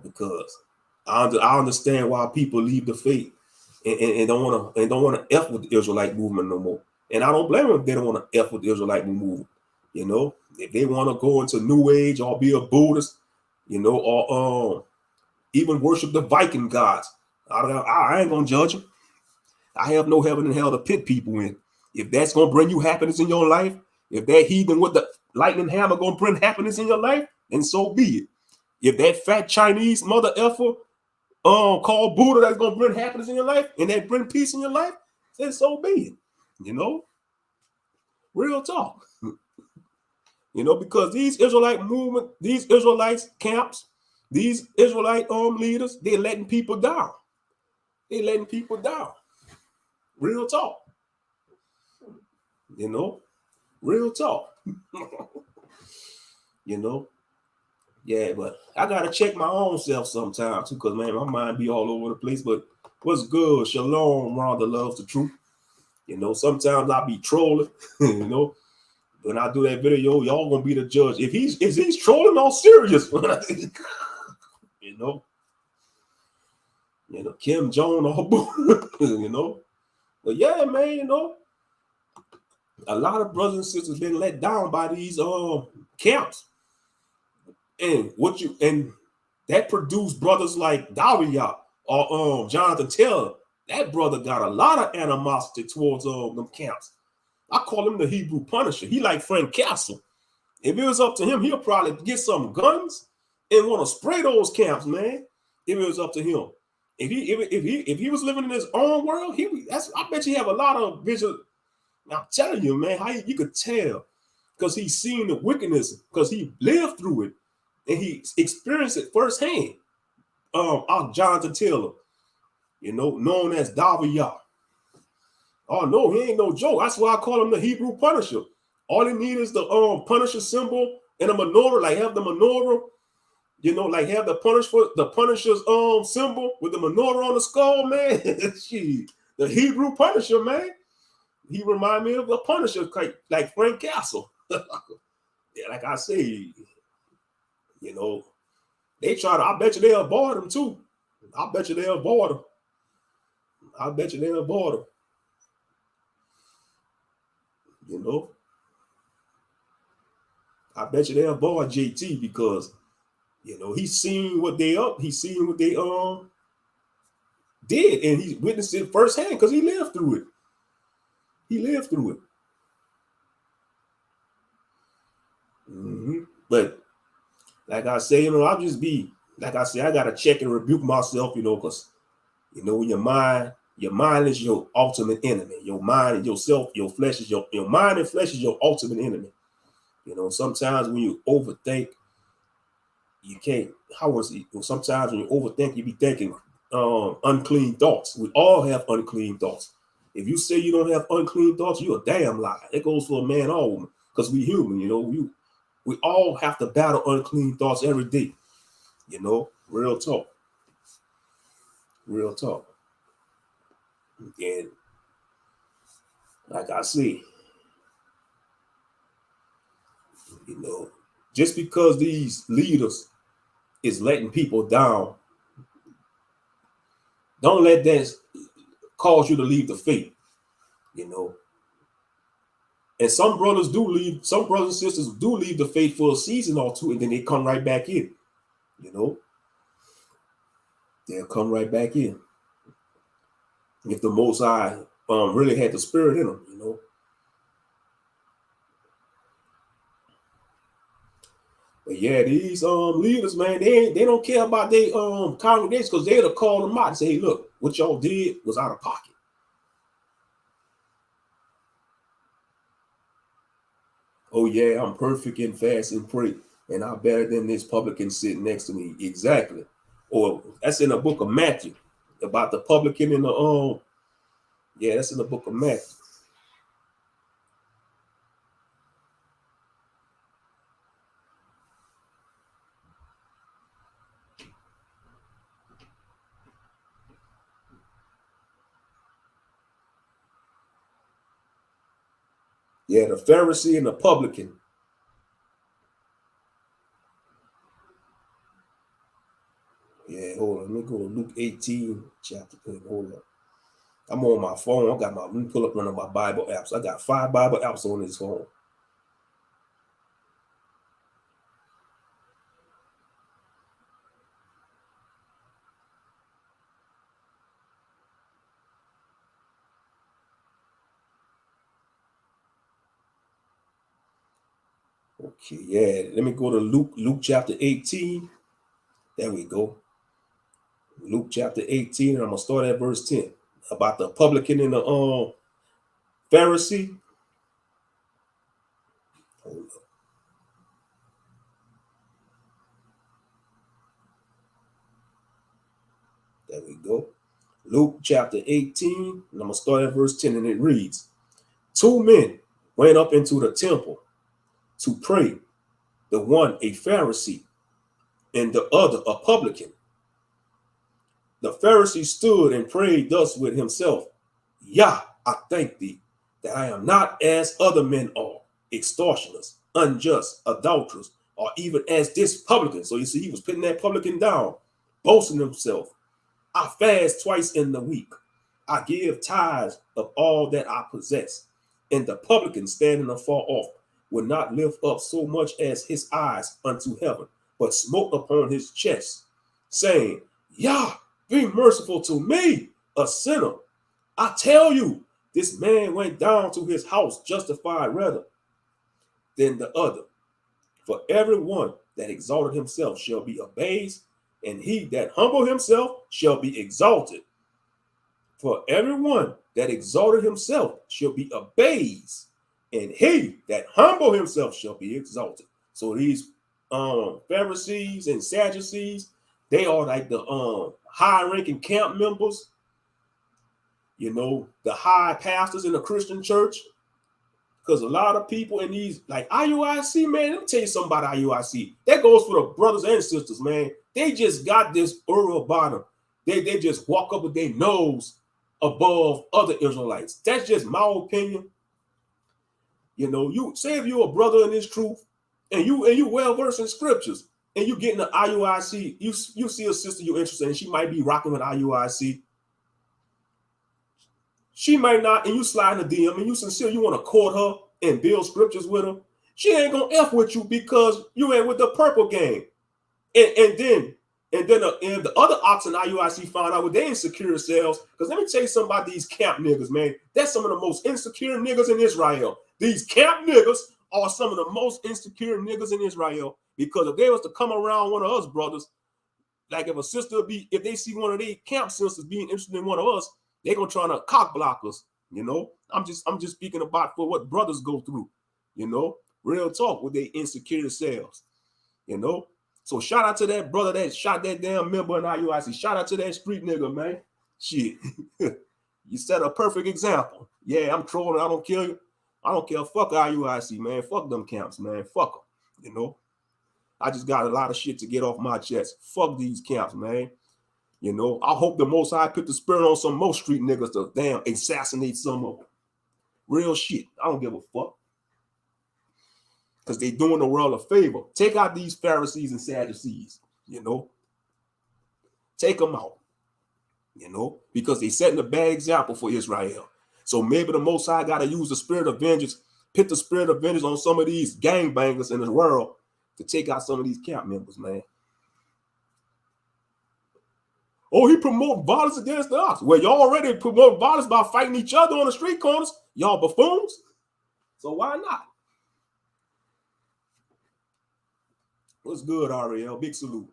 because I understand why people leave the faith and don't wanna F with the Israelite movement no more. And I don't blame them if they don't want to F with the Israelite movement. If they want to go into New Age or be a Buddhist, or even worship the Viking gods. I ain't gonna judge them. I have no heaven and hell to pit people in. If that's going to bring you happiness in your life, if that heathen with the lightning hammer going to bring happiness in your life, then so be it. If that fat Chinese mother effer called Buddha that's going to bring happiness in your life and that bring peace in your life, then so be it. Real talk. Because these Israelite movement, these Israelites camps, these Israelite leaders, they're letting people down. They're letting people down. Real talk. Real talk. Yeah, but I gotta check my own self sometimes too, because man, my mind be all over the place. But what's good? Shalom, Rhonda loves the truth. Sometimes I be trolling. When I do that video, y'all gonna be the judge. If he's trolling all serious, Kim Jong all but yeah, man, a lot of brothers and sisters been let down by these camps. And that produced brothers like Daria or Jonathan Taylor. That brother got a lot of animosity towards them camps. I call him the Hebrew Punisher. He like Frank Castle. If it was up to him, he'll probably get some guns and want to spray those camps, man. If it was up to him. If he was living in his own world, I bet you have a lot of visual. I'm telling you, man, how you could tell because he's seen the wickedness, because he lived through it and he experienced it firsthand. Jonathan Taylor, known as Davia. Oh no, he ain't no joke. That's why I call him the Hebrew Punisher. All he need is the Punisher symbol and a menorah, like have the menorah, like have the Punisher's symbol with the menorah on the skull, man. The Hebrew Punisher, man. He remind me of a Punisher, like Frank Castle. Yeah, like I say, they try to. I bet you they'll avoid him too. I bet you they'll avoid him. I bet you they'll avoid him. I bet you they'll avoid JT because he's seen what they did, and he witnessed it firsthand because he lived through it. But like I say, I'll just be like I say, I gotta check and rebuke myself, because your mind is your ultimate enemy. Your mind and yourself, your flesh is your mind and flesh is your ultimate enemy. Sometimes when you overthink, you can't. Sometimes when you overthink, you be thinking unclean thoughts. We all have unclean thoughts. If you say you don't have unclean thoughts, you're a damn lie. It goes for a man or woman because we human. We all have to battle unclean thoughts every day. Real talk. And like I say, just because these leaders is letting people down, don't let that cause you to leave the faith. And some brothers and sisters do leave the faith for a season or two, and then they come right back in. They'll come right back in. If the Most High really had the spirit in them, But yeah, these leaders, man, they don't care about their congregations because they'll call them out and say, hey, look, what y'all did was out of pocket. Oh yeah, I'm perfect in fast and pray, and I'm better than this publican sitting next to me. Exactly. Or that's in the book of Matthew about the publican in the yeah, that's in the book of Matthew. Yeah, the Pharisee and the publican. Yeah, hold on. Let me go to Luke 18, chapter 10. Hold on. I'm on my phone. Let me pull up one of my Bible apps. I got 5 Bible apps on this phone. Okay, yeah. Let me go to Luke chapter 18. There we go. Luke chapter 18, and I'm gonna start at verse 10 about the publican and the Pharisee. Hold up. There we go. Luke chapter 18, and I'm gonna start at verse 10, and it reads: 2 men went up into the temple to pray, the one a Pharisee and the other a publican. The Pharisee stood and prayed thus with himself: Yah, I thank thee that I am not as other men are, extortioners, unjust, adulterers, or even as this publican. So you see, he was putting that publican down, boasting himself. I fast twice in the week. I give tithes of all that I possess. And the publican, standing afar off, would not lift up so much as his eyes unto heaven, but smote upon his chest saying, Yah, be merciful to me, a sinner. I tell you, this man went down to his house justified rather than the other. For everyone that exalted himself shall be abased, and he that humbled himself shall be exalted. For everyone that exalted himself shall be abased, and he that humbled himself shall be exalted. So these Pharisees and Sadducees, they are like the high-ranking camp members, you know, the high pastors in the Christian church. Because a lot of people in these, like IUIC, man, let me tell you something about IUIC. That goes for the brothers and sisters, man. They just got this aura about them. They just walk up with their nose above other Israelites. That's just my opinion. You know, you say if you're a brother in this truth and you well versed in scriptures and you get in the IUIC, you see a sister you're interested in, she might be rocking with IUIC. She might not, and you slide in the DM and you sincere, you want to court her and build scriptures with her. She ain't gonna F with you because you ain't with the purple gang. And then the other ox in IUIC found out with their insecure selves. Because let me tell you something about these camp niggas, man. That's some of the most insecure niggas in Israel. These camp niggas are some of the most insecure niggas in Israel. Because if they was to come around one of us brothers, like if they see one of their camp sisters being interested in one of us, they gonna try to cock block us, you know. I'm just speaking about for what brothers go through, you know, real talk with their insecure selves, you know. So shout out to that brother that shot that damn member in IUIC. Shout out to that street nigga, man. Shit, you set a perfect example. Yeah, I'm trolling. I don't care. I don't care. Fuck IUIC, man. Fuck them camps, man. Fuck them. You know. I just got a lot of shit to get off my chest. Fuck these camps, man. You know, I hope the Most High put the spirit on some more street niggas to damn assassinate some of them. Real shit. I don't give a fuck. Because they doing the world a favor. Take out these Pharisees and Sadducees, you know. Take them out, you know, because they setting a bad example for Israel. So maybe the Most High got to use the spirit of vengeance, put the spirit of vengeance on some of these gangbangers in the world to take out some of these camp members, man. Oh, he promote violence against the ox. Well, y'all already promote violence by fighting each other on the street corners. Y'all buffoons. So why not? What's good, Ariel? Big salute.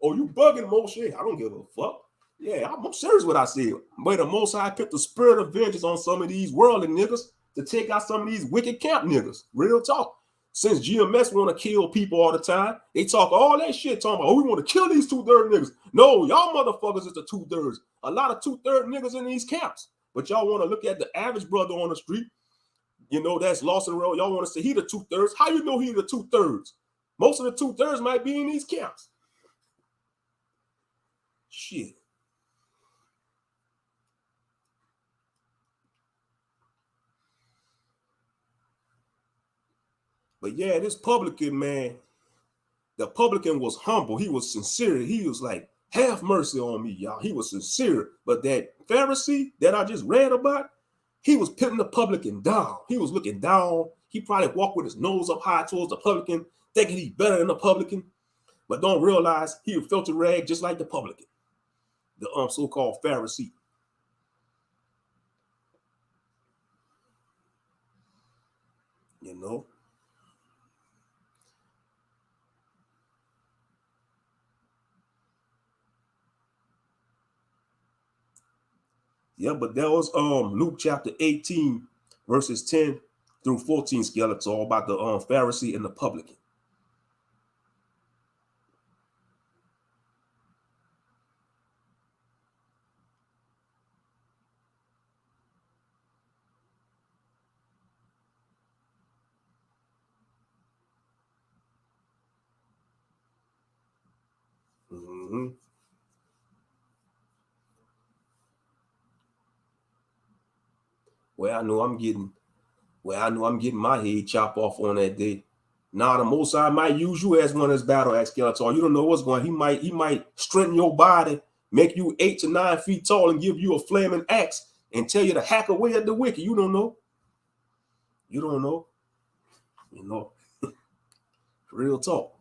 Oh, you bugging, Moshe? I don't give a fuck. Yeah, I'm serious what I said. But the Most High put the spirit of vengeance on some of these worldly niggas to take out some of these wicked camp niggas. Real talk. Since GMS want to kill people all the time, they talk all that shit talking about, oh, we want to kill these 2/3 niggas. No, y'all motherfuckers is the 2/3. A lot of 2/3 niggas in these camps. But y'all want to look at the average brother on the street, you know, that's lost in the road. Y'all want to say he the 2/3. How you know he the 2/3? Most of the 2/3 might be in these camps. Shit. But yeah, this publican, man, the publican was humble. He was sincere. He was like, have mercy on me, y'all. He was sincere. But that Pharisee that I just read about, he was putting the publican down. He was looking down. He probably walked with his nose up high towards the publican, thinking he's better than the publican, but don't realize he a filthy rag just like the publican, the so-called Pharisee. You know? Yeah, but that was Luke chapter 18, verses 10 through 14 skeleton, about the Pharisee and the publican. Mm-hmm. Well, I know I'm getting my head chopped off on that day. Now the Most High might use you as one of his battle axe Skeletor. You don't know what's going on. He might strengthen your body, make you 8 to 9 feet tall, and give you a flaming axe and tell you to hack away at the wicked. You don't know. You don't know. You know. Real talk.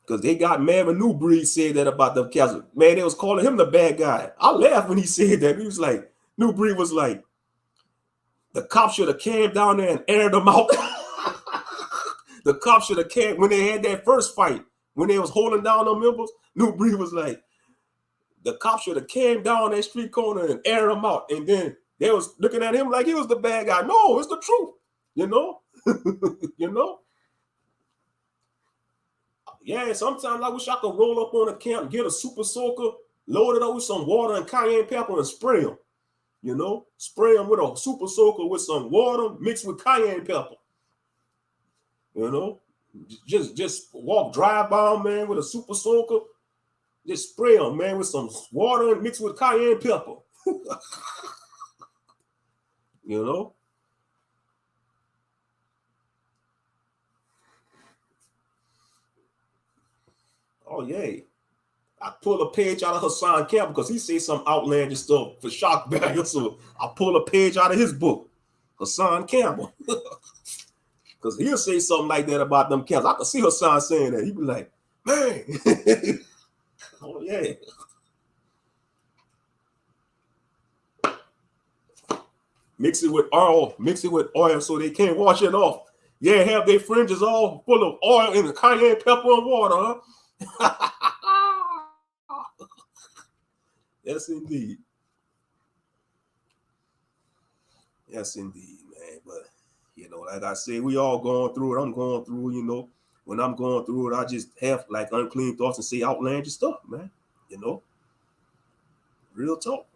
Because they got mad when New Breed said that about them cats. Man, they was calling him the bad guy. I laughed when he said that. He was like, New Breed was like, the cops should have came down there and aired them out. The cops should have came when they had that first fight, when they was holding down them members. New Breed was like, the cops should have came down that street corner and aired them out. And then they was looking at him like he was the bad guy. No, it's the truth, you know? You know? Yeah, sometimes I wish I could roll up on a camp, get a super soaker, load it up with some water and cayenne pepper and spray them. You know, spray them with a super soaker with some water mixed with cayenne pepper. You know, just walk drive by them, man, with a super soaker. Just spray them, man, with some water and mixed with cayenne pepper. You know? Oh, yeah. I pull a page out of Hassan Camp because he says some outlandish stuff for shock value. So I pull a page out of his book, Hassan Campbell. Because he'll say something like that about them camps. I can see Hassan saying that. He'd be like, man. Oh, yeah. Mix it with oil so they can't wash it off. Yeah, have their fringes all full of oil and cayenne pepper and water, huh? Yes, indeed. Yes, indeed, man. But, you know, like I say, we all going through it. I'm going through, you know. When I'm going through it, I just have like unclean thoughts and say outlandish stuff, man. You know? Real talk.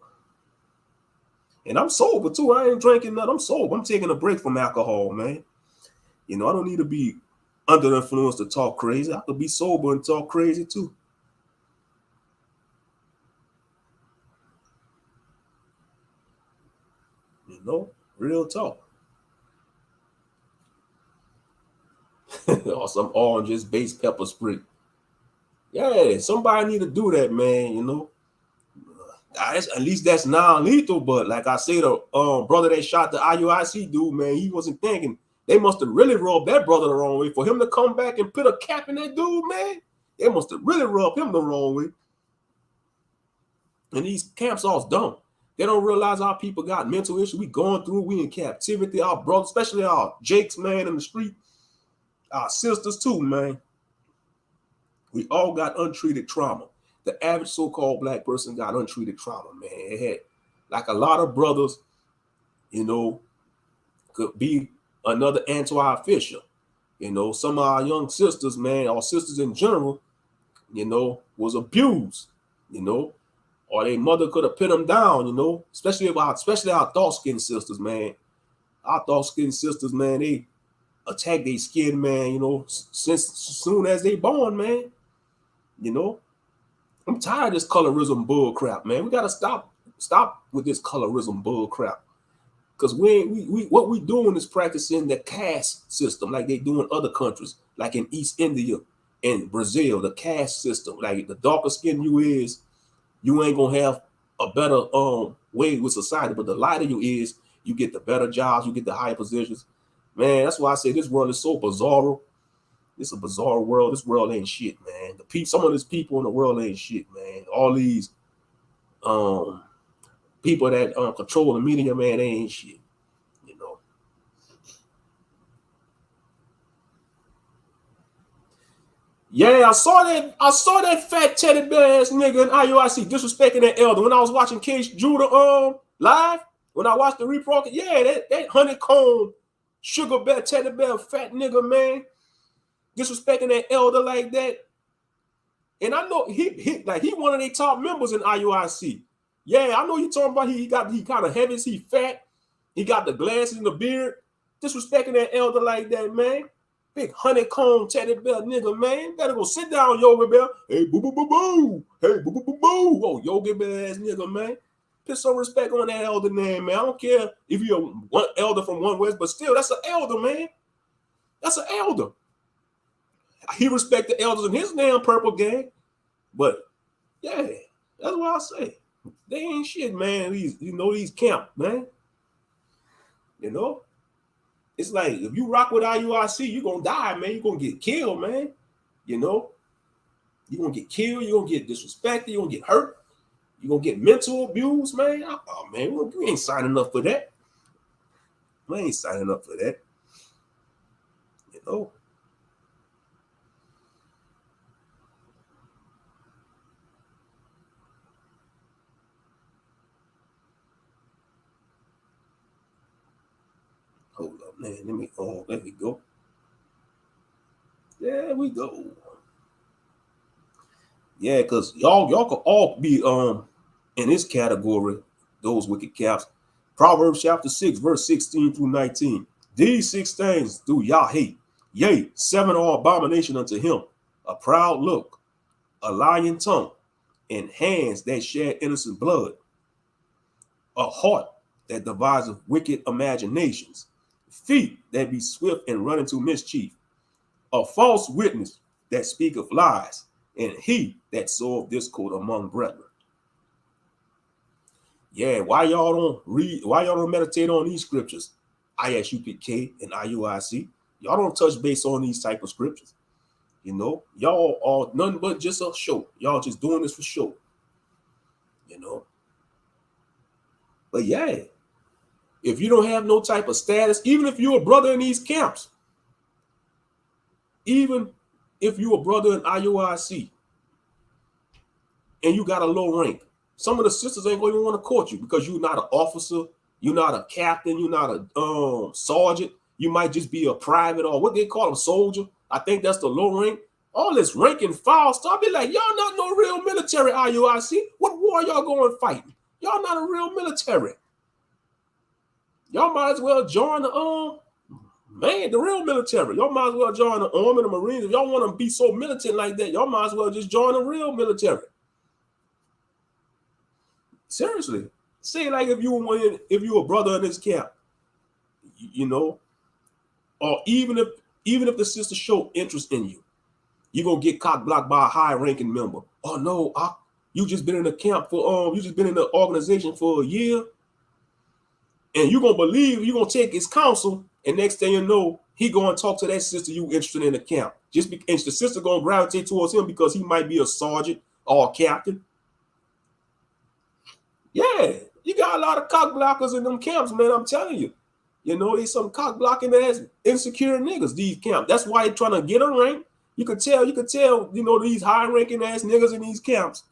And I'm sober, too. I ain't drinking nothing. I'm sober. I'm taking a break from alcohol, man. You know, I don't need to be under the influence to talk crazy. I could be sober and talk crazy, too. You know, real talk. Or some oranges-based pepper spray. Yeah, somebody need to do that, man, you know. At least that's non-lethal, but like I said, the brother that shot the IUIC dude, man, he wasn't thinking. They must have really rubbed that brother the wrong way. For him to come back and put a cap in that dude, man, they must have really rubbed him the wrong way. And these camps all dumb. They don't realize our people got mental issues. We going through, we in captivity. Our brothers, especially our Jakes, man, in the street. Our sisters too, man. We all got untreated trauma. The average so-called black person got untreated trauma, man. It had, like a lot of brothers, you know, could be another Antoine Fisher. You know, some of our young sisters, man, our sisters in general, you know, was abused, you know, or their mother could have put them down, you know, especially our dark-skinned sisters, man. Our dark-skinned sisters, man, they attack their skin, man, you know, since soon as they born, man. You know, I'm tired of this colorism bull crap, man. We gotta stop with this colorism bull crap. Because what we doing is practicing the caste system like they do in other countries, like in East India and Brazil, the caste system. Like the darker skin you is, you ain't gonna have a better way with society. But the lighter you is, you get the better jobs, you get the higher positions. Man, that's why I say this world is so bizarre. It's a bizarre world. This world ain't shit, man. Some of these people in the world ain't shit, man. All these people that control the media, man, they ain't shit. You know. Yeah, I saw that fat teddy bear ass nigga in IUIC disrespecting that elder when I was watching Case Judah live. When I watched the repro, yeah, that honeycomb sugar bear teddy bear fat nigga, man. Disrespecting that elder like that. And I know he one of their top members in IUIC. Yeah, I know you talking about he kind of heavy, he fat, he got the glasses and the beard. Disrespecting that elder like that, man. Big honeycomb teddy bear nigga, man. Better go sit down, Yogi Bear. Hey, boo boo boo boo. Hey, boo boo boo boo. Oh, Yogi Bear ass nigga, man. Put some respect on that elder name, man. I don't care if you're one elder from One West, but still, that's an elder, man. That's an elder. He respect the elders in his damn purple gang. But yeah, that's what I say. They ain't shit, man. These camp, man. You know? It's like if you rock with IUIC, you're gonna die, man. You're gonna get killed, man. You know? You're gonna get killed, you're gonna get disrespected, you're gonna get hurt, you're gonna get mental abuse, man. Oh man, we ain't signing up for that. We ain't signing up for that. You know. Hold up, man. Let me go. There we go. Yeah, because y'all could all be in this category, those wicked caps. Proverbs chapter 6, verse 16 through 19. These 6 things do Yah hate. Yea, 7 are abomination unto him. A proud look, a lying tongue, and hands that shed innocent blood, a heart that devises wicked imaginations, feet that be swift and run into mischief, a false witness that speaketh lies, and he that soweth discord among brethren. Yeah, why y'all don't read? Why y'all don't meditate on these scriptures? ISUPK and IUIC. Y'all don't touch base on these type of scriptures. You know, y'all are nothing but just a show. Y'all just doing this for show. You know. But yeah, if you don't have no type of status, even if you're a brother in these camps, even if you're a brother in IUIC and you got a low rank, some of the sisters ain't going to want to court you because you're not an officer, you're not a captain, you're not a sergeant. You might just be a private or what they call a soldier. I think that's the low rank. All this rank and file stuff. Be like, y'all not no real military IUIC. What war y'all going fighting? Y'all not a real military. Y'all might as well join the the real military. Y'all might as well join the Army, the Marines. If y'all want to be so militant like that, y'all might as well just join the real military. Seriously. Say like if you a brother in this camp, you know, or even if the sister show interest in you, you're gonna get cock blocked by a high ranking member. Oh no, you just been in the camp for you just been in the organization for a year, and you're gonna believe you're gonna take his counsel, and next thing you know, he gonna talk to that sister you interested in the camp. And the sister gonna gravitate towards him because he might be a sergeant or a captain. Yeah, you got a lot of cock blockers in them camps, man. I'm telling you. You know, they some cock blocking ass insecure niggas, these camps. That's why they trying to get a rank. You could tell, you know, these high ranking ass niggas in these camps.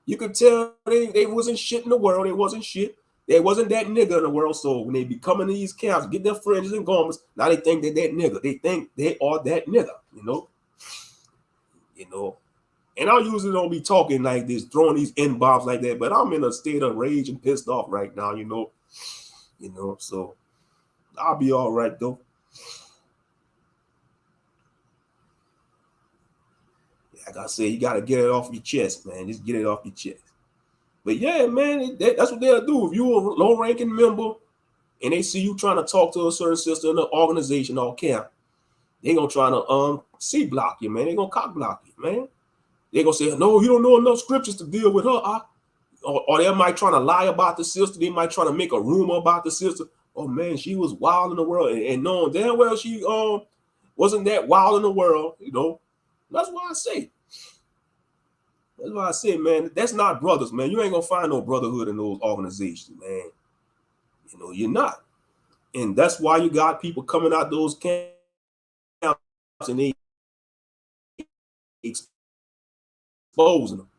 You could tell they wasn't shit in the world. They wasn't shit. They wasn't that nigga in the world. So when they be coming to these camps, get their fringes and garments, now they think they're that nigga. They think they are that nigga, you know. You know. And I usually don't be talking like this, throwing these N-bombs like that, but I'm in a state of rage and pissed off right now, you know. So I'll be all right though. Like I said, you gotta get it off your chest, man. Just get it off your chest. But yeah, man, that's what they'll do. If you're a low-ranking member and they see you trying to talk to a certain sister in the organization or camp, they gonna try to C-block you, man. They gonna cock block you, man. They gonna say, no, you don't know enough scriptures to deal with her. Or they might try to lie about the sister. They might try to make a rumor about the sister. Oh man, she was wild in the world, and knowing damn well she wasn't that wild in the world, you know. That's why I say. That's why I say, man, that's not brothers, man. You ain't gonna find no brotherhood in those organizations, man. You know, you're not. And that's why you got people coming out those camps and they exposing them.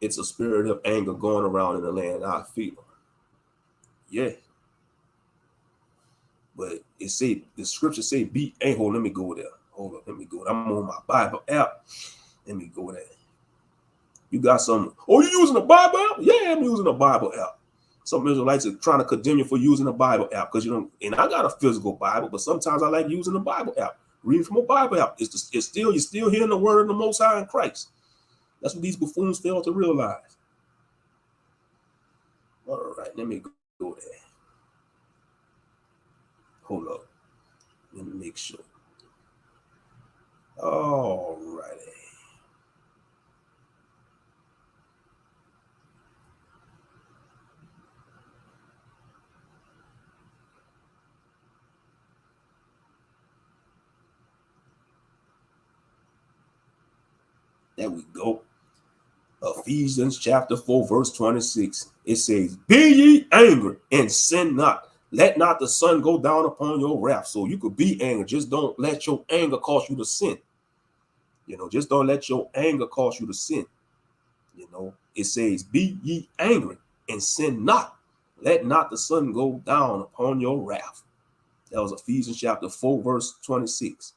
It's a spirit of anger going around in the land. I feel. Yeah. But the scripture say, be, hey, hold, let me go there. Hold up, let me go. I'm on my Bible app. Let me go there. You got some, oh, you using a Bible app? Yeah, I'm using a Bible app. Some Israelites are trying to condemn you for using a Bible app because you don't, and I got a physical Bible, but sometimes I like using a Bible app. Reading from a Bible app. You're still hearing the word of the Most High in Christ. That's what these buffoons fail to realize. All right, let me go there. Hold up. Let me make sure. All righty. There we go. Ephesians chapter 4, verse 26. It says, be ye angry and sin not. Let not the sun go down upon your wrath. So you could be angry. Just don't let your anger cause you to sin. Just don't let your anger cause you to sin. It says, be ye angry and sin not. Let not the sun go down upon your wrath. That was Ephesians chapter 4, verse 26.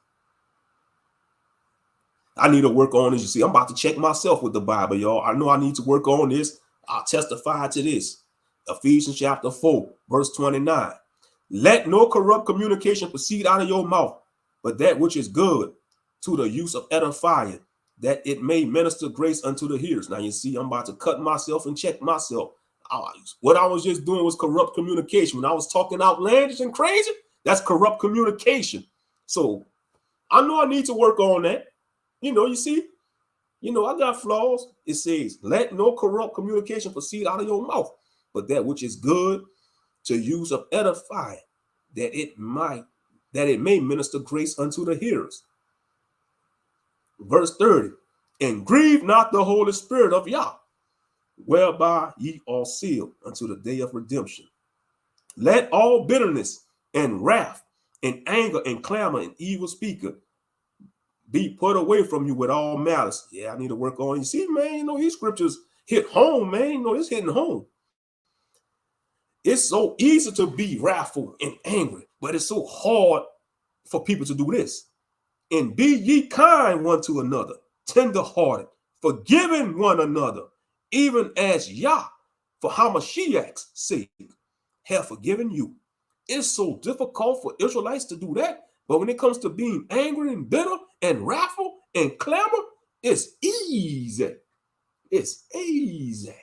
I need to work on this. You see, I'm about to check myself with the Bible, y'all. I know I need to work on this. I'll testify to this. Ephesians chapter 4, verse 29. Let no corrupt communication proceed out of your mouth, but that which is good to the use of edifying, that it may minister grace unto the hearers. Now, you see, I'm about to cut myself and check myself. What I was just doing was corrupt communication. When I was talking outlandish and crazy, that's corrupt communication. So I know I need to work on that. You see, I got flaws. It says, let no corrupt communication proceed out of your mouth, but that which is good to use of edifying, that it may minister grace unto the hearers. Verse 30, and grieve not the Holy Spirit of Yah, whereby ye are sealed unto the day of redemption. Let all bitterness and wrath and anger and clamor and evil speaker be put away from you with all malice. Yeah, I need to work on. You see, man, these scriptures hit home, man. It's hitting home. It's so easy to be wrathful and angry, but it's so hard for people to do this. And be ye kind one to another, tenderhearted, forgiving one another, even as Yah, for Hamashiach's sake, have forgiven you. It's so difficult for Israelites to do that. But when it comes to being angry and bitter and wrathful and clamor, it's easy. It's easy.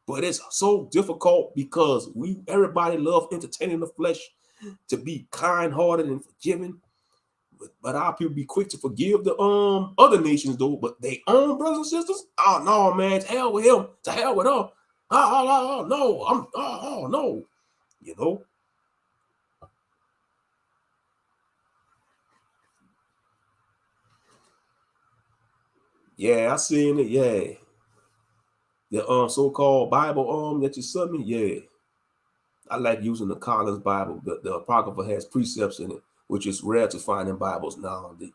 But it's so difficult because everybody love entertaining the flesh, to be kind-hearted and forgiving. But our people be quick to forgive the other nations, though. But they own brothers and sisters, oh no, man, to hell with him, to hell with her. No. Yeah, I seen it. Yeah, the so-called Bible that you sent me. Yeah, I like using the Collins Bible. The Apocrypha has precepts in it, which is rare to find in Bibles nowadays.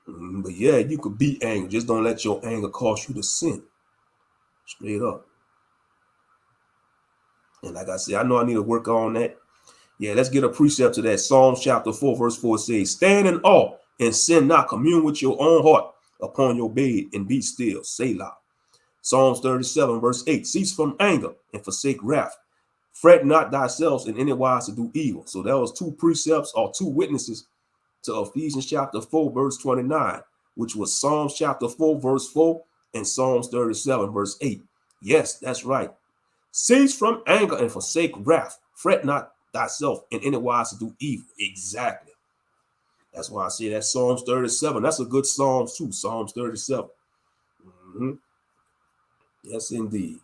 But yeah, you could be angry. Just don't let your anger cause you to sin. Straight up. And like I said, I know I need to work on that. Yeah, let's get a precept to that. Psalms chapter 4, verse 4 says, stand in awe and sin not. Commune with your own heart upon your bed and be still. Selah. Psalms 37, verse 8, cease from anger and forsake wrath. Fret not thyself in any wise to do evil. So that was two precepts or two witnesses to Ephesians chapter 4, verse 29, which was Psalms chapter 4, verse 4, and Psalms 37, verse 8. Yes, that's right. Cease from anger and forsake wrath. Fret not thyself in any wise to do evil. Exactly. That's why I say that Psalms 37. That's a good Psalms too. Psalms 37. Yes, indeed.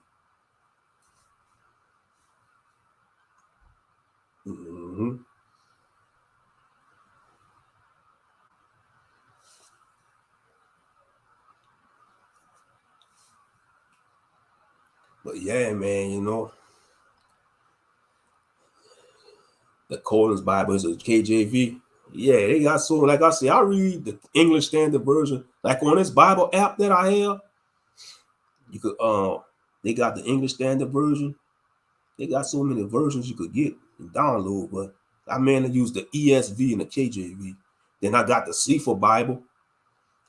But yeah, man, the Collins Bible is a KJV. Yeah, they got so, like I say, I read the English Standard Version. Like on this Bible app that I have, you could they got the English Standard Version. They got so many versions you could get and download, but I mainly use the ESV and the KJV. Then I got the Sefer Bible.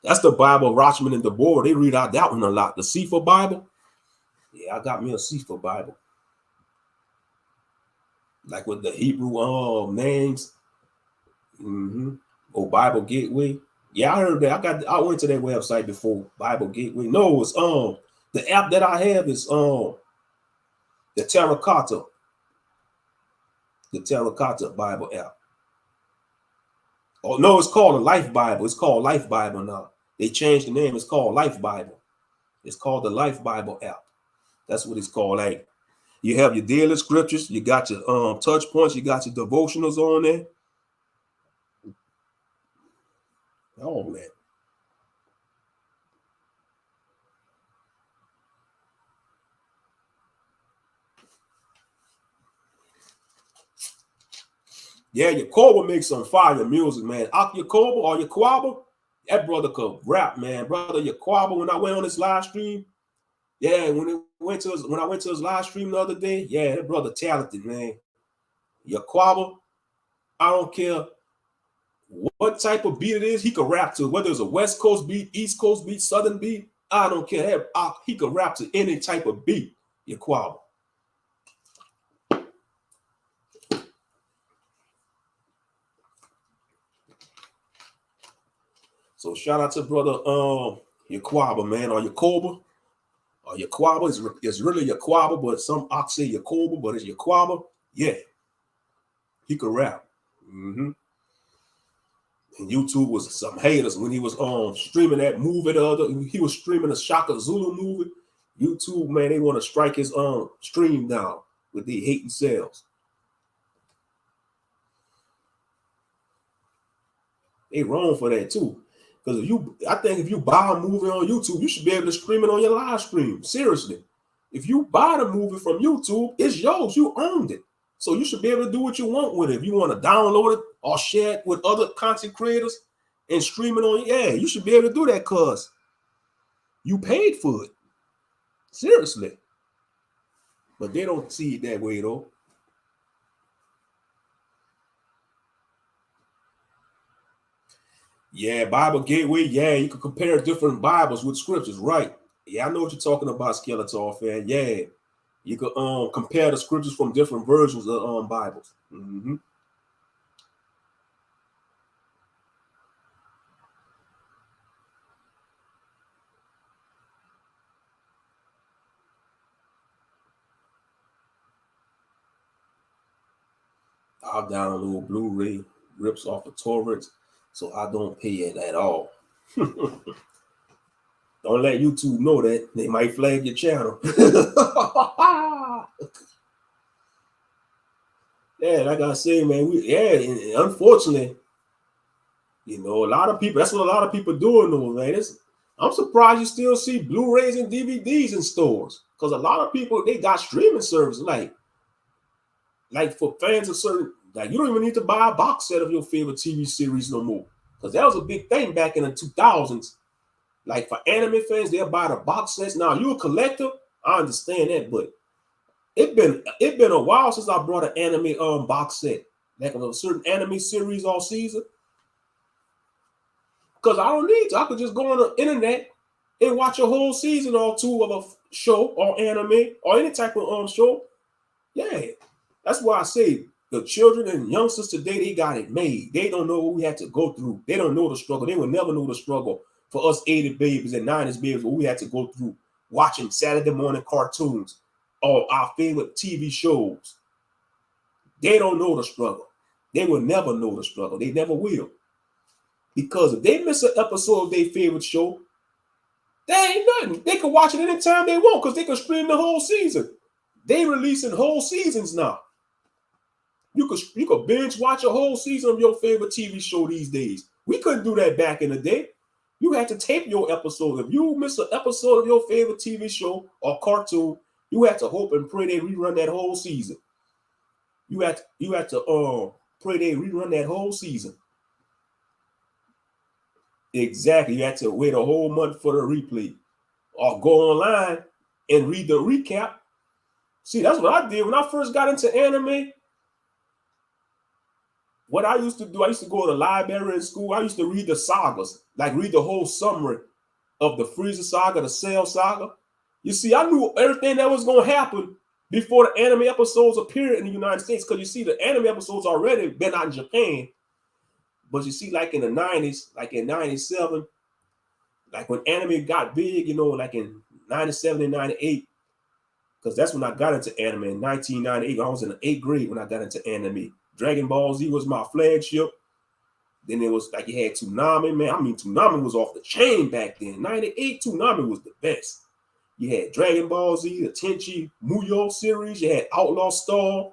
That's the Bible Rochman and DeBoer. They read out that one a lot. The Sefer Bible. Yeah, I got me a Sefer Bible. Like with the Hebrew names. Or Bible Gateway. Yeah, I heard that. I went to that website before, Bible Gateway. No, it's the app that I have is the Terracotta. The Terracotta Bible app. Oh no, it's called the Life Bible. It's called Life Bible now. They changed the name. It's called Life Bible. It's called the Life Bible app. That's what it's called. Like, you have your daily scriptures, you got your touch points, you got your devotionals on there. All that. Yeah, Yakoba makes some fire music, man. Ak Yakoba or Yaquaba, that brother could rap, man. Brother Yaquaba, when I went on his live stream, yeah, when I went to his live stream the other day, yeah, that brother talented, man. Yaquaba, I don't care what type of beat it is, he could rap to. Whether it's a West Coast beat, East Coast beat, Southern beat, I don't care. He could rap to any type of beat. Yaquaba. So shout out to brother Yaquaba, man, or Yakoba. Or Yaquaba is really Yaquaba, but some ox say Yakoba, but it's Yaquaba. Yeah, he could rap. Mm-hmm. And YouTube was some haters when he was streaming that movie the other. He was streaming a Shaka Zulu movie. YouTube, man, they want to strike his stream down with the hating sales. They wrong for that too. Because I think if you buy a movie on YouTube, you should be able to stream it on your live stream. Seriously. If you buy the movie from YouTube, it's yours. You owned it. So you should be able to do what you want with it. If you want to download it or share it with other content creators and stream it on, yeah, you should be able to do that because you paid for it. Seriously. But they don't see it that way, though. Yeah, Bible Gateway. Yeah, you can compare different Bibles with scriptures, right? Yeah, I know what you're talking about, Skeletor fan. Yeah, you could compare the scriptures from different versions of Bibles. Mm-hmm. I'll download Blu-ray rips off of torrents, so I don't pay it at all. Don't let YouTube know that. They might flag your channel. Yeah, like I say, man, unfortunately, a lot of people, that's what a lot of people doing though, man. I'm surprised you still see Blu-rays and DVDs in stores. Because a lot of people, they got streaming services. Like for fans of certain, like you don't even need to buy a box set of your favorite TV series no more. Because that was a big thing back in the 2000s. Like for anime fans, they'll buy the box sets. Now you're a collector, I understand that, but it been a while since I brought an anime box set, like of a certain anime series all season. Because I don't need to. I could just go on the internet and watch a whole season or two of a show or anime or any type of show. Yeah, that's why I say the children and youngsters today, they got it made. They don't know what we had to go through. They don't know the struggle. They will never know the struggle for us 80s babies and 90s babies, what we had to go through watching Saturday morning cartoons or our favorite TV shows. They don't know the struggle. They will never know the struggle. They never will. Because if they miss an episode of their favorite show, they ain't nothing. They can watch it anytime they want because they can stream the whole season. They releasing whole seasons now. You could binge watch a whole season of your favorite TV show these days. We couldn't do that back in the day. You had to tape your episode. If you miss an episode of your favorite TV show or cartoon, you had to hope and pray they rerun that whole season. You had to pray they rerun that whole season. Exactly. You had to wait a whole month for the replay or go online and read the recap. See, that's what I did when I first got into anime. What I used to do, I used to go to the library in school. I used to read the sagas, like read the whole summary of the Frieza saga, the Cell saga. You see, I knew everything that was going to happen before the anime episodes appeared in the United States. Because you see, the anime episodes already been out in Japan. But you see, like in the 90s, like in 97, like when anime got big, like in 97 and 98, because that's when I got into anime in 1998. I was in the 8th grade when I got into anime. Dragon Ball Z was my flagship. Then it was like you had Toonami, man. I mean, Toonami was off the chain back then. 98, Toonami was the best. You had Dragon Ball Z, the Tenchi Muyo series. You had Outlaw Star.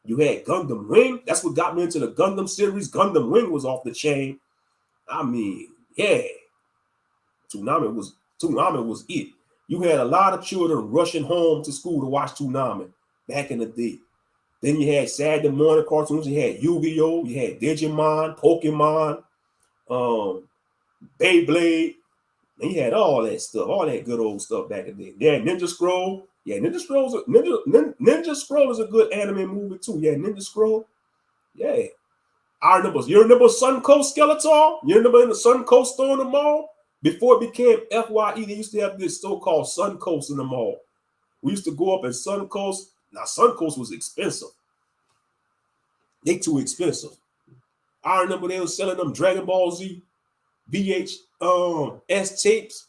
You had Gundam Wing. That's what got me into the Gundam series. Gundam Wing was off the chain. I mean, Yeah, Toonami was it. You had a lot of children rushing home to school to watch Toonami back in the day. Then you had Saturday morning cartoons. You had Yu-Gi-Oh, you had Digimon, Pokemon, Beyblade. And you had all that stuff, all that good old stuff back in the day. Yeah, Ninja Scroll. Yeah, Ninja Scroll is a good anime movie too. Yeah, Ninja Scroll. Yeah. I remember. You remember Suncoast Skeletor? You remember in the Suncoast store in the mall? Before it became FYE, they used to have this store called Suncoast in the mall. We used to go up at Suncoast. Now, Suncoast was expensive. They too expensive. I remember they were selling them Dragon Ball Z VHS tapes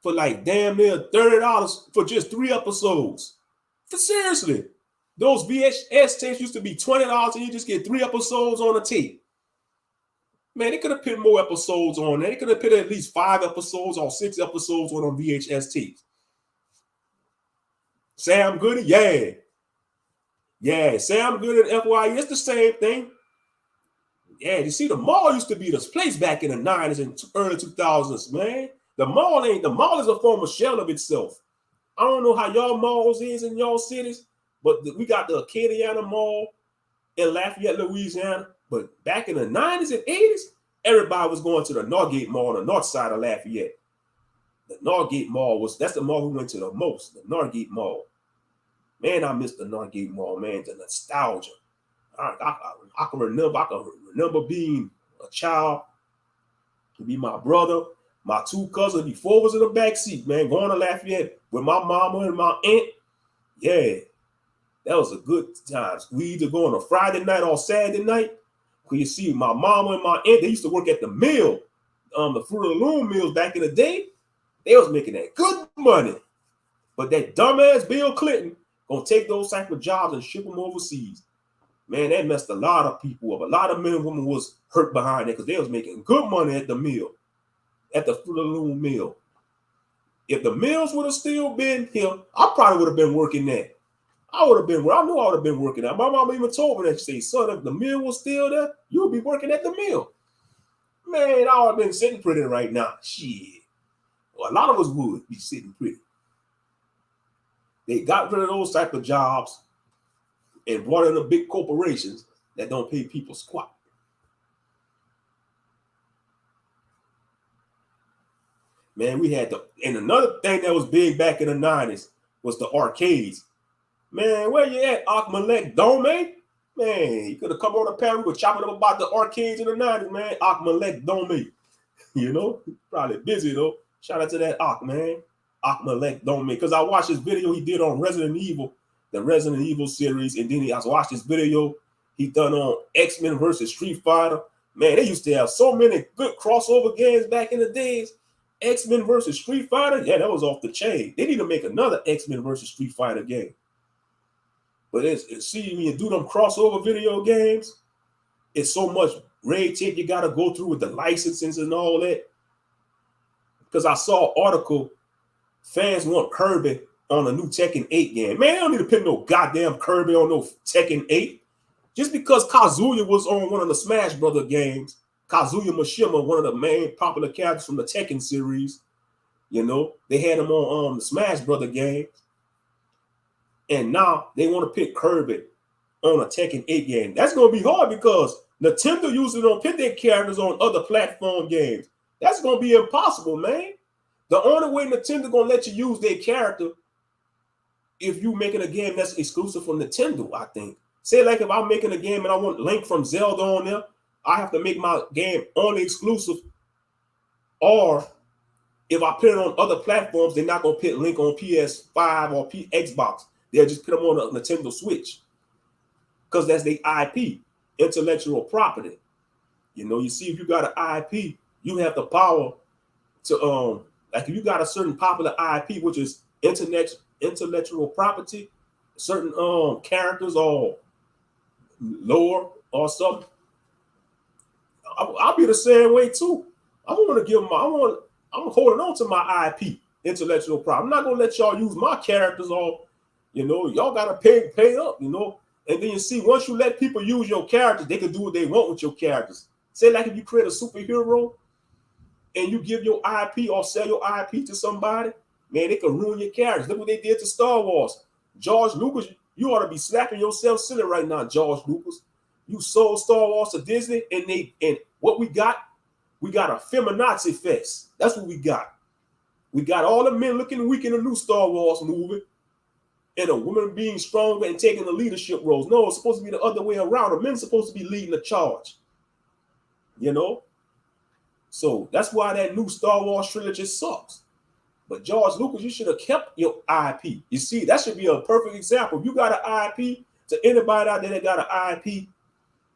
for like damn near $30 for just 3 episodes. For seriously. Those VHS tapes used to be $20 and you just get 3 episodes on a tape. Man, they could have put more episodes on there. They could have put at least 5 episodes or 6 episodes on VHS tapes. Sam Goody, yeah. Yeah, Sam Goody and FYE, it's the same thing. Yeah, you see, the mall used to be this place back in the 90s and early 2000s, man. The mall is a former shell of itself. I don't know how y'all malls is in y'all cities, but we got the Acadiana Mall in Lafayette, Louisiana. But back in the 90s and 80s, everybody was going to the Northgate Mall on the north side of Lafayette. The Northgate Mall that's the mall we went to the most, the Northgate Mall. Man, I miss the Northgate Mall, man, the nostalgia. I can remember being a child, to be my brother, my 2 cousins, before was in the back seat, man, going to Lafayette with my mama and my aunt. Yeah, that was a good time. We either go on a Friday night or Saturday night. Cause you see, my mama and my aunt, they used to work at the mill, the Fruit of the Loom mills back in the day. They was making that good money. But that dumbass Bill Clinton gonna take those type of jobs and ship them overseas. Man, that messed a lot of people up. A lot of men and women was hurt behind it because they was making good money at the mill, at the Fruit of the Loom mill. If the mills would have still been here, I probably would have been working there. I knew I would have been working there. My mom even told me that. She said, son, if the mill was still there, you would be working at the mill. Man, I would have been sitting pretty right now. Shit. Well, a lot of us would be sitting pretty. They got rid of those type of jobs and brought in the big corporations that don't pay people squat. Man, and another thing that was big back in the 90s was the arcades. Man, where you at, Akmalek Dome? Man, you could have come on the panel. We were chopping up about the arcades in the 90s, man. Akmalek Dome. You know, probably busy though. Shout out to that Ak, man. Akmalek Dome. Because I watched his video he did on Resident Evil, the Resident Evil series, and then I watched this video he done on X-Men versus Street Fighter. Man, they used to have so many good crossover games back in the days. X-Men versus Street Fighter, yeah, that was off the chain. They need to make another X-Men versus Street Fighter game. But see, when you do them crossover video games, it's so much red tape you got to go through with the licensings and all that. Because I saw an article, fans want Kirby on a new Tekken 8 game. Man, they don't need to put no goddamn Kirby on no Tekken 8. Just because Kazuya was on one of the Smash Brother games, Kazuya Mishima, one of the main popular characters from the Tekken series, you know, they had him on the Smash Brother games. And now they want to pick Kirby on a Tekken 8 game. That's going to be hard because Nintendo usually don't put their characters on other platform games. That's going to be impossible, man. The only way Nintendo going to let you use their character if you making a game that's exclusive from Nintendo, I think. Say like if I'm making a game and I want Link from Zelda on there, I have to make my game only exclusive. Or if I put it on other platforms, they're not going to put Link on PS5 or Xbox. They'll just put them on a Nintendo Switch because that's their IP, intellectual property. You know, you see, if you got an IP, you have the power to, like if you got a certain popular IP, which is intellectual property, certain characters or lore or something, I'll be the same way too. I'm holding on to my IP, intellectual property. I'm not gonna let y'all use my characters or, you know, y'all gotta pay up, you know. And then you see, once you let people use your characters, they can do what they want with your characters. Say like if you create a superhero and you give your IP or sell your IP to somebody, man, they can ruin your characters. Look what they did to Star Wars. George Lucas, you ought to be slapping yourself silly right now, George Lucas. You sold Star Wars to Disney, and what we got a feminazi fest. That's what we got. We got all the men looking weak in the new Star Wars movie, and a woman being stronger and taking the leadership roles. No, it's supposed to be the other way around. The men's supposed to be leading the charge. You know? So that's why that new Star Wars trilogy sucks. But George Lucas, you should have kept your IP. You see, that should be a perfect example. If you got an IP, to anybody out there that got an IP,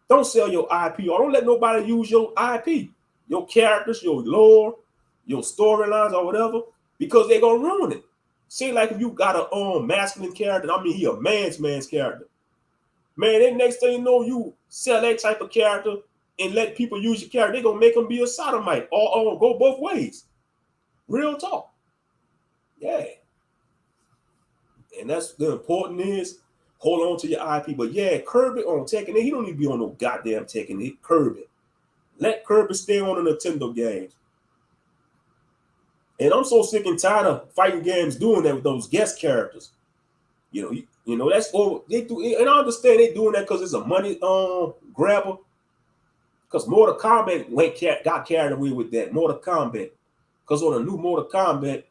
don't sell your IP or don't let nobody use your IP, your characters, your lore, your storylines or whatever, because they're going to ruin it. See, like if you got a masculine character, I mean, he a man's character. Man, then next thing you know, you sell that type of character and let people use your character, they're going to make them be a sodomite or go both ways. Real talk. Yeah. And that's the important is hold on to your IP. But yeah, Kirby on Tekken, he don't need to be on no goddamn Tekken. Kirby. Let Kirby stay on the Nintendo games. And I'm so sick and tired of fighting games doing that with those guest characters. You know that's all they do. And I understand they doing that because it's a money grabber. Because Mortal Kombat got carried away with that. Mortal Kombat. Because on the new Mortal Kombat,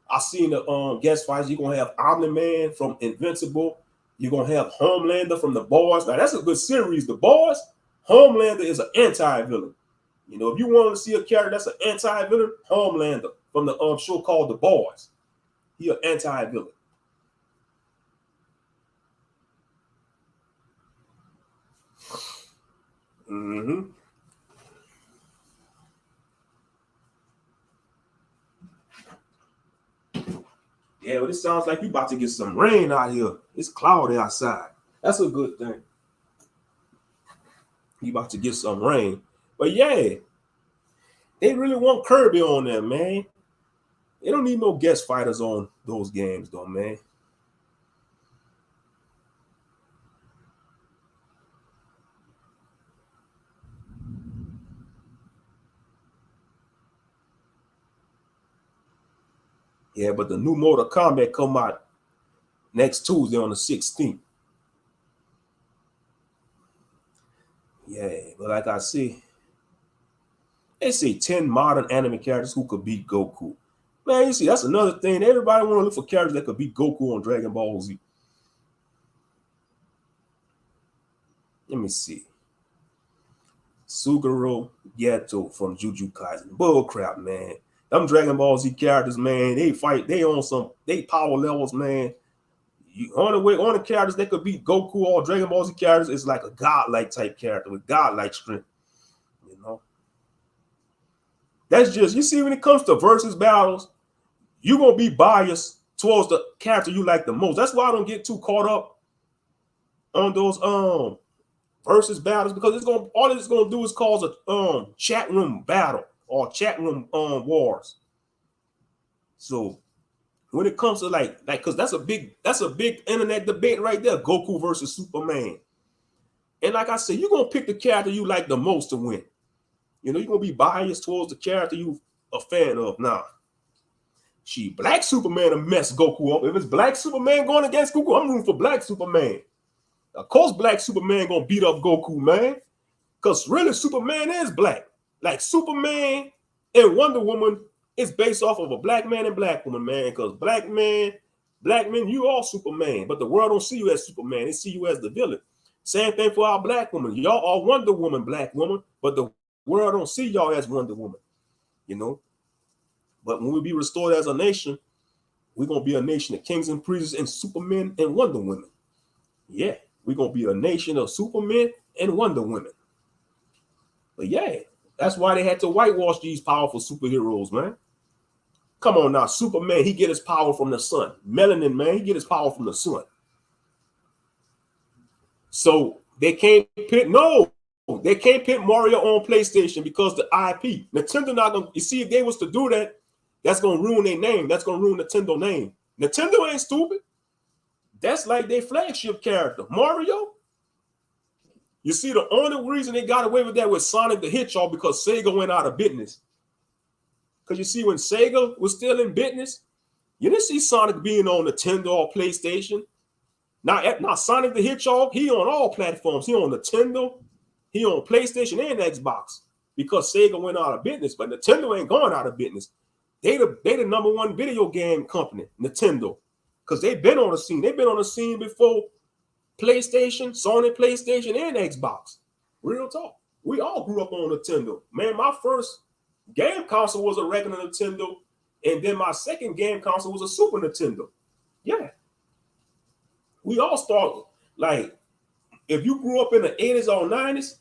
I seen the guest fights. You're gonna have Omni-Man from Invincible. You're gonna have Homelander from The Boys. Now that's a good series. The Boys, Homelander is an anti-villain. You know, if you want to see a character that's an anti-villain, Homelander from the show called The Boys. He an anti-villain. Mm-hmm. Yeah, but it sounds like you about to get some rain out here. It's cloudy outside. That's a good thing. You about to get some rain. But yeah, they really want Kirby on there, man. They don't need no guest fighters on those games, though, man. Yeah, but the new Mortal Kombat come out next Tuesday on the 16th. Yeah, but like I see, they say 10 modern anime characters who could beat Goku. Man, you see, that's another thing. Everybody want to look for characters that could beat Goku on Dragon Ball Z. Let me see. Suguro Yato from Jujutsu Kaisen. Bull crap, man. Them Dragon Ball Z characters, man, they fight. They on some. They power levels, man. Only characters that could beat Goku or Dragon Ball Z characters is like a godlike type character with godlike strength. You know. That's just, you see, when it comes to versus battles, you're gonna be biased towards the character you like the most. That's why I don't get too caught up on those versus battles, because it's gonna, all it's gonna do is cause a chat room battle or chat room wars. So when it comes to like because that's a big internet debate right there, Goku versus Superman. And like I said, you're gonna pick the character you like the most to win. You know, you're gonna be biased towards the character you a fan of. Now, Black Superman will mess Goku up. If it's Black Superman going against Goku, I'm rooting for Black Superman. Of course, Black Superman gonna beat up Goku, man. Because really, Superman is black. Like Superman and Wonder Woman is based off of a black man and black woman, man. Because black men, you are Superman. But the world don't see you as Superman. They see you as the villain. Same thing for our black woman. Y'all are Wonder Woman, black woman. But the world don't see y'all as Wonder Woman. You know? But when we be restored as a nation, we're going to be a nation of kings and priests and Supermen and Wonder Women. Yeah, we're going to be a nation of Supermen and Wonder Women. But yeah, that's why they had to whitewash these powerful superheroes, man. Come on now, Superman, he get his power from the sun. Melanin, man, he get his power from the sun. So they can't pit Mario on PlayStation because the IP. Nintendo not gonna, you see, if they was to do that, that's gonna ruin their name. That's gonna ruin Nintendo name. Nintendo ain't stupid. That's like their flagship character, Mario. You see, the only reason they got away with that with Sonic the Hedgehog because Sega went out of business. Because you see, when Sega was still in business, you didn't see Sonic being on Nintendo or PlayStation. Now Sonic the Hedgehog, he on all platforms. He on Nintendo, he on PlayStation and Xbox, because Sega went out of business. But Nintendo ain't going out of business. They the number one video game company, Nintendo, because they've been on the scene. They've been on the scene before PlayStation, Sony PlayStation, and Xbox. Real talk. We all grew up on Nintendo. Man, my first game console was a regular Nintendo, and then my second game console was a Super Nintendo. Yeah. We all started, like, if you grew up in the 80s or 90s,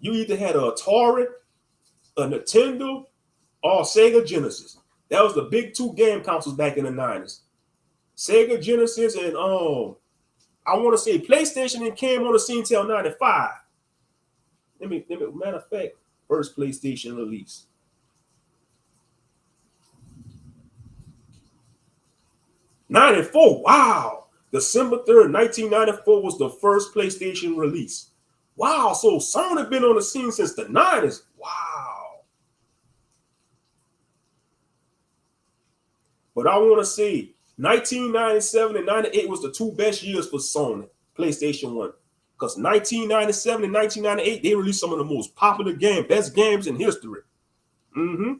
you either had an Atari, a Nintendo, or Sega Genesis. That was the big two game consoles back in the 90s. Sega Genesis and I want to say PlayStation and came on the scene till 95. Matter of fact, first PlayStation release. 94. Wow. December 3rd, 1994 was the first PlayStation release. Wow. So Sony been on the scene since the 90s. Wow. But I want to say 1997 and 98 was the two best years for Sony PlayStation 1. Because 1997 and 1998, they released some of the most popular games, best games in history. Mm-hmm.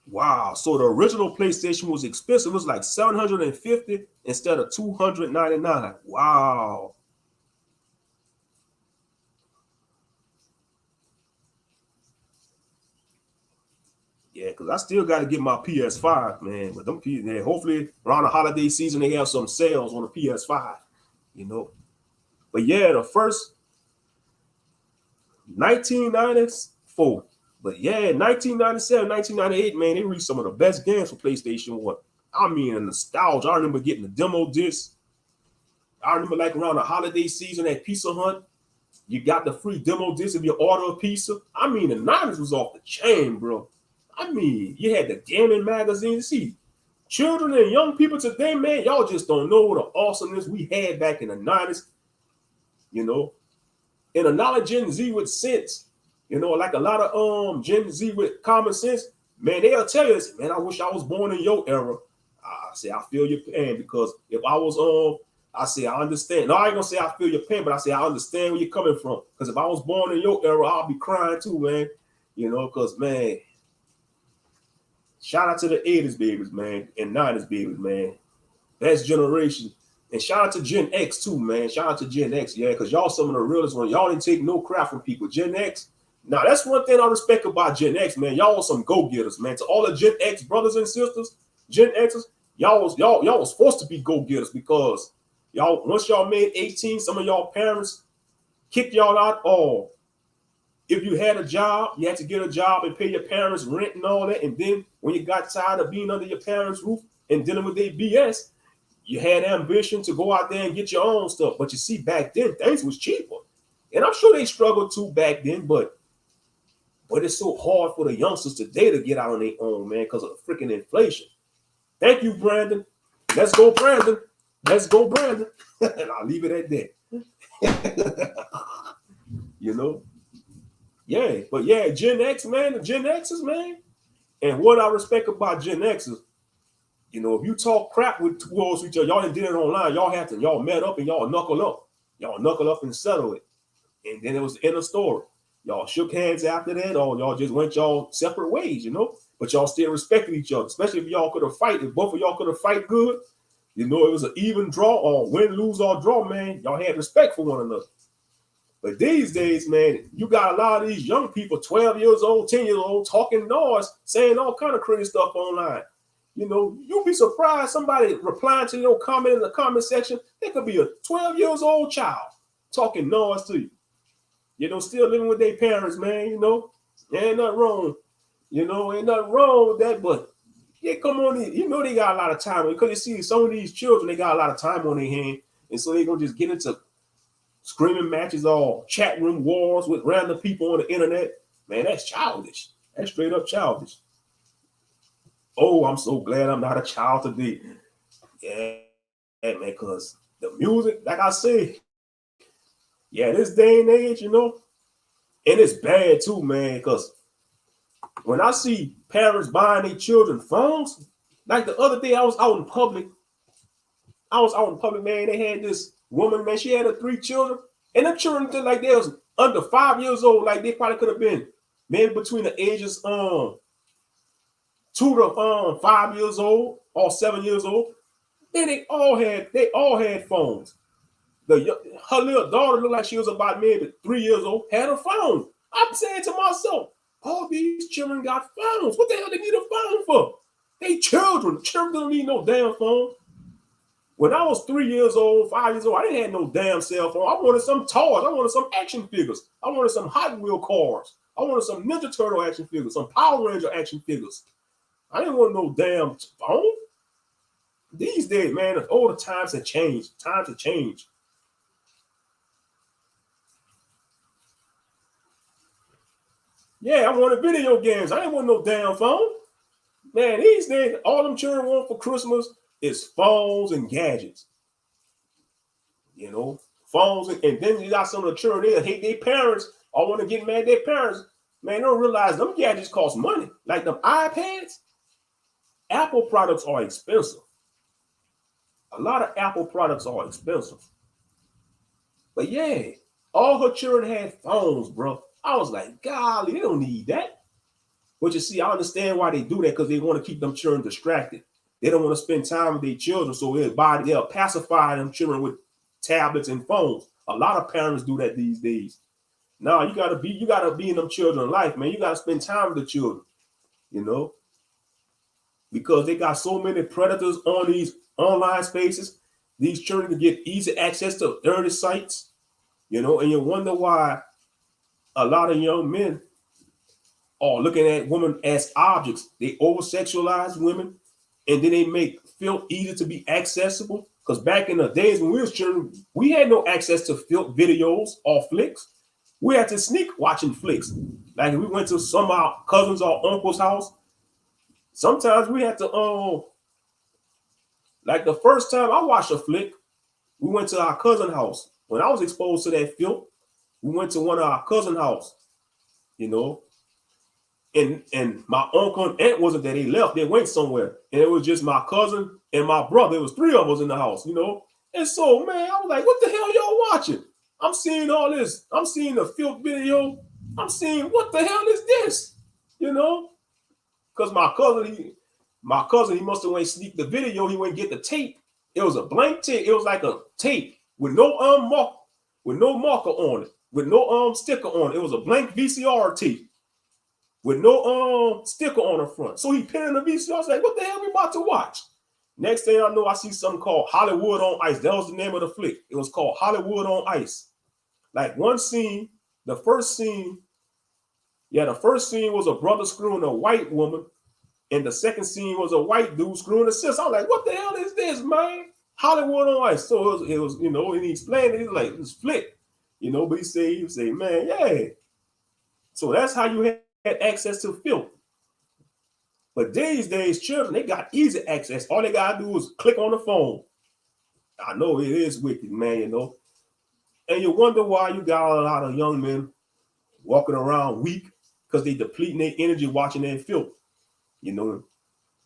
Wow. So the original PlayStation was expensive. It was like $750 instead of $299. Wow. Yeah, because I still got to get my PS5, man. But them PS, hopefully around the holiday season they have some sales on the PS5, you know. But yeah, the first 1994. But yeah, 1997, 1998, man, they released some of the best games for PlayStation 1. I mean, the nostalgia. I remember getting the demo disc. I remember like around the holiday season at Pizza Hut, you got the free demo disc if you order a pizza. I mean, the 90s was off the chain, bro. I mean, you had the gaming magazines. See, children and young people today, man, y'all just don't know what the awesomeness we had back in the 90s, you know. And a lot of Gen Z with sense, you know, like a lot of Gen Z with common sense, man, they'll tell you, man, I wish I was born in your era. I say, I feel your pain, because if I was, I say, I understand. No, I ain't gonna say I feel your pain, but I say, I understand where you're coming from. Because if I was born in your era, I'll be crying too, man. You know, because, man, shout out to the 80s babies, man, and 90s babies, man. Best generation. And shout out to Gen X too, man. Shout out to Gen X, yeah, because y'all some of the realest ones. Y'all didn't take no crap from people. Gen X. Now, that's one thing I respect about Gen X, man. Y'all was some go-getters, man. To all the Gen X brothers and sisters, Gen Xers, y'all was forced to be go-getters, because y'all, once y'all made 18, some of y'all parents kicked y'all out, or if you had a job, you had to get a job and pay your parents rent and all that. And then when you got tired of being under your parents' roof and dealing with their BS, you had ambition to go out there and get your own stuff. But you see, back then, things was cheaper. And I'm sure they struggled too back then, but it's so hard for the youngsters today to get out on their own, man, because of the freaking inflation. Thank you, Brandon. Let's go, Brandon. Let's go, Brandon. And I'll leave it at that. You know? Yeah, but yeah, Gen X, man, the Gen X's, man. And what I respect about Gen X's, you know, if you talk crap towards each other, y'all didn't do it online, y'all met up and y'all knuckle up. Y'all knuckle up and settle it. And then it was the end of story. Y'all shook hands after that, or y'all just went y'all separate ways, you know. But y'all still respected each other, especially if y'all could have fight. If both of y'all could have fight good, you know, it was an even draw, or win, lose, or draw, man. Y'all had respect for one another. But these days, man, you got a lot of these young people, 12 years old, 10 years old, talking noise, saying all kind of crazy stuff online. You know, you'll be surprised somebody replying to your comment in the comment section. It could be a 12 years old child talking noise to you. You know, still living with their parents, man, you know. Ain't nothing wrong. You know, ain't nothing wrong with that, but yeah, come on in. You know they got a lot of time. Because you see, some of these children, they got a lot of time on their hand. And so they're going to just get into screaming matches or chat room wars with random people on the internet. Man, that's childish. That's straight up childish. Oh, I'm so glad I'm not a child today. Yeah, man, because the music, like I say, Yeah, this day and age, you know, and it's bad too, man, because when I see parents buying their children phones, like the other day I was out in public, man. They had this woman, man. She had her 3 children, and the children looked like they was under 5 years old. Like they probably could have been maybe between the ages 2 to 5 years old or 7 years old. And they all had phones. Her little daughter looked like she was about maybe 3 years old, had a phone. I'm saying to myself, all these children got phones. What the hell they need a phone for? They children. Children don't need no damn phone. When I was 3 years old, 5 years old, I didn't have no damn cell phone. I wanted some toys. I wanted some action figures. I wanted some Hot Wheel cars. I wanted some Ninja Turtle action figures, some Power Ranger action figures. I didn't want no damn phone. These days, man, all the times have changed. Times have changed. Yeah, I wanted video games. I didn't want no damn phone. Man, these days, all them children want for Christmas is phones and gadgets. You know, phones, and then you got some of the children there hate their parents or want to get mad at their parents. Man, they don't realize them gadgets cost money. Like them iPads, Apple products are expensive. A lot of Apple products are expensive. But yeah, all her children had phones, bro. I was like, golly, they don't need that. But you see, I understand why they do that, because they want to keep them children distracted. They don't want to spend time with their children, so they'll pacify them children with tablets and phones. A lot of parents do that these days. No, you gotta be in them children's life, man. You gotta spend time with the children, you know, because they got so many predators on these online spaces. These children can get easy access to dirty sites, you know, and you wonder why a lot of young men are looking at women as objects. They over sexualize women, and then they make filth easy to be accessible. Because back in the days when we was children, we had no access to filth videos or flicks. We had to sneak watching flicks. Like if we went to some of our cousins or uncle's house, sometimes we had to like the first time I watched a flick, we went to our cousin's house. When I was exposed to that filth, we went to one of our cousin's house, you know. And my uncle and aunt wasn't there. They left. They went somewhere. And it was just my cousin and my brother. It was 3 of us in the house, you know. And so, man, I was like, what the hell y'all watching? I'm seeing all this. I'm seeing the filth video. I'm seeing, what the hell is this? You know? Because my cousin, he must have went sneak the video. He went get the tape. It was a blank tape. It was like a tape with no marker on it, with no sticker on it. It was a blank VCR tape with no sticker on the front. So he pinned the VCR. I was like, what the hell we about to watch? Next thing I know, I see something called Hollywood on Ice. That was the name of the flick. It was called Hollywood on Ice. Like one scene, the first scene was a brother screwing a white woman, and the second scene was a white dude screwing a sister. I was like, what the hell is this, man? Hollywood on Ice. So it was, you know, and he explained it. He's like, it's flick, you know, but he say, man, yeah. So that's how you had access to filth. But these days, children, they got easy access. All they gotta do is click on the phone. I know it is wicked, man, you know. And you wonder why you got a lot of young men walking around weak, because they depleting their energy watching their filth, you know.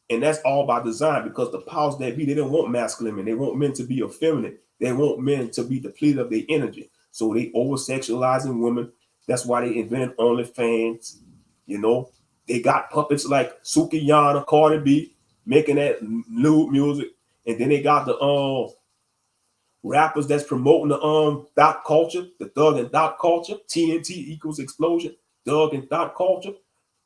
And that's all by design, because the powers that be, they don't want masculine men. They want men to be effeminate. They want men to be depleted of their energy. So they over-sexualizing women. That's why they invented OnlyFans. You know, they got puppets like Sukiyana, Cardi B, making that nude music. And then they got the rappers that's promoting the thought culture, the thug and thought culture. TNT equals explosion, thug and thought culture.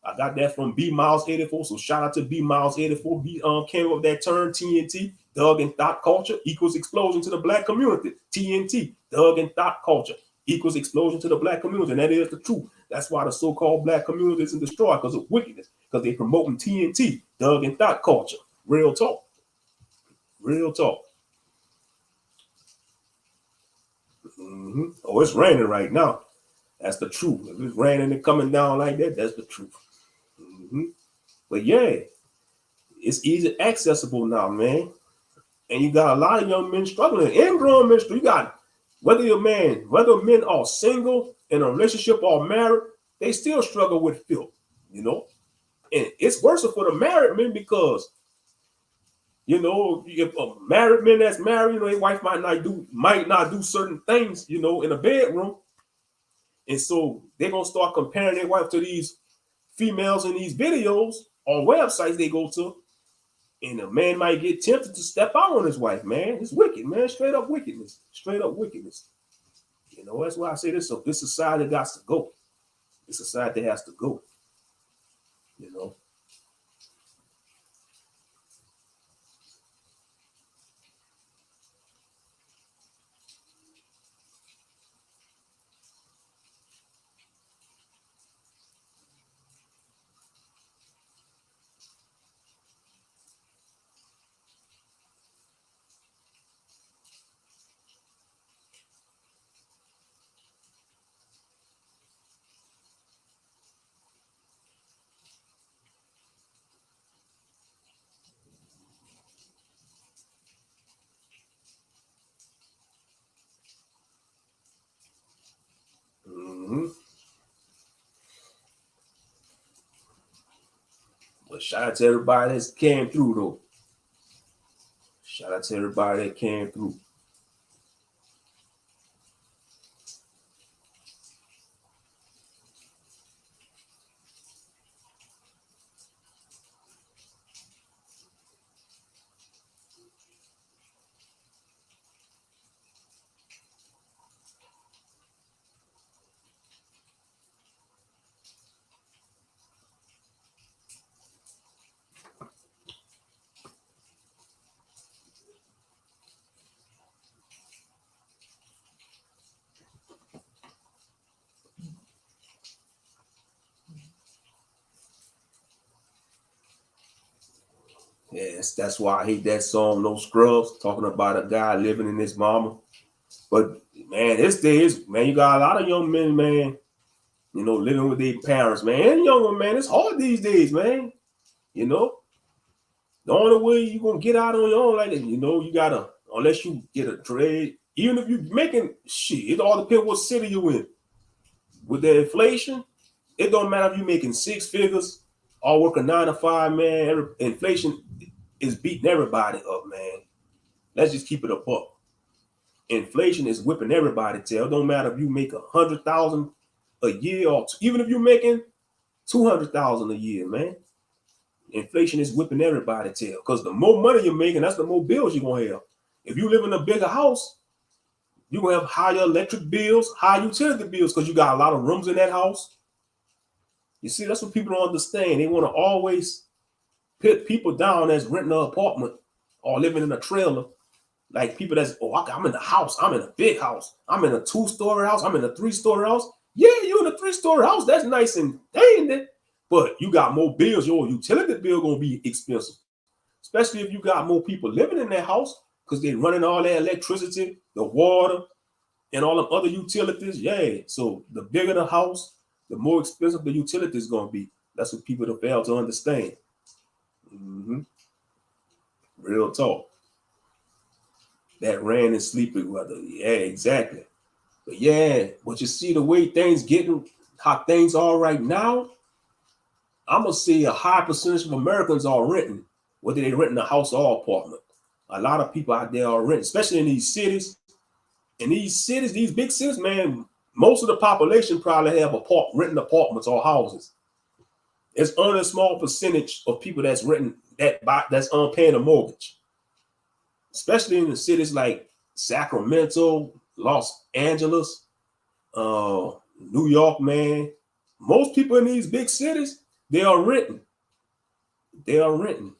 I got that from B Miles 84. So shout out to B Miles 84. He came up with that term TNT, thug and thought culture equals explosion to the black community. TNT, thug and thought culture equals explosion to the black community. And that is the truth. That's why the so-called black community isn't destroyed, because of wickedness, because they're promoting TNT, thug and thought culture. Real talk. Real talk. Mm-hmm. Oh, it's raining right now. That's the truth. If it's raining and coming down like that, that's the truth. Mm-hmm. But yeah, it's easy accessible now, man. And you got a lot of young men struggling, and grown men. You got whether men are single, in a relationship, or married, they still struggle with filth, you know. And it's worse for the married men because, you know, if a married man that's married, you know, his wife might not do certain things, you know, in the bedroom. And so they're gonna start comparing their wife to these females in these videos or websites they go to. And a man might get tempted to step out on his wife, man. It's wicked, man. Straight up wickedness. Straight up wickedness. You know, that's why I say this society got to go. This society has to go. You know. Mm-hmm. But shout out to everybody that's came through, though. Shout out to everybody that came through. Yes, that's why I hate that song, No Scrubs, talking about a guy living in his mama. But man, this day is, man, you got a lot of young men, man, you know, living with their parents, man. And younger, man, it's hard these days, man. You know, the only way you're gonna get out on your own like that, you know, you gotta, unless you get a trade, even if you're making shit, it all depends what city you in. With the inflation, it don't matter if you're making six figures or working 9 to 5, man. Inflation is beating everybody up, man. Let's just keep it a buck. Inflation is whipping everybody tail. It don't matter if you make 100,000 a year or even if you're making 200,000 a year, man. Inflation is whipping everybody tail because the more money you're making, that's the more bills you're gonna have. If you live in a bigger house, you're gonna have higher electric bills, high utility bills because you got a lot of rooms in that house. You see, that's what people don't understand. They want to always put people down as renting an apartment or living in a trailer. Like people that's, I'm in the house, I'm in a big house, I'm in a 2-story house, I'm in a 3-story house. Yeah, you in a 3-story house, that's nice and ain't it? But you got more bills, your utility bill gonna be expensive. Especially if you got more people living in that house because they're running all that electricity, the water, and all the other utilities. Yeah, so the bigger the house, the more expensive the utility is gonna be. That's what people have failed to understand. Mm-hmm. Real talk. That rain and sleepy weather. Yeah, exactly. But yeah, but you see the way things getting, how things are right now, I'm gonna say a high percentage of Americans are renting, whether they renting a house or apartment. A lot of people out there are renting, especially in these cities. In these cities, these big cities, man, most of the population probably have renting apartments or houses. It's only a small percentage of people that's renting that's paying a mortgage. Especially in the cities like Sacramento, Los Angeles, New York, man. Most people in these big cities, they are renting. They are renting.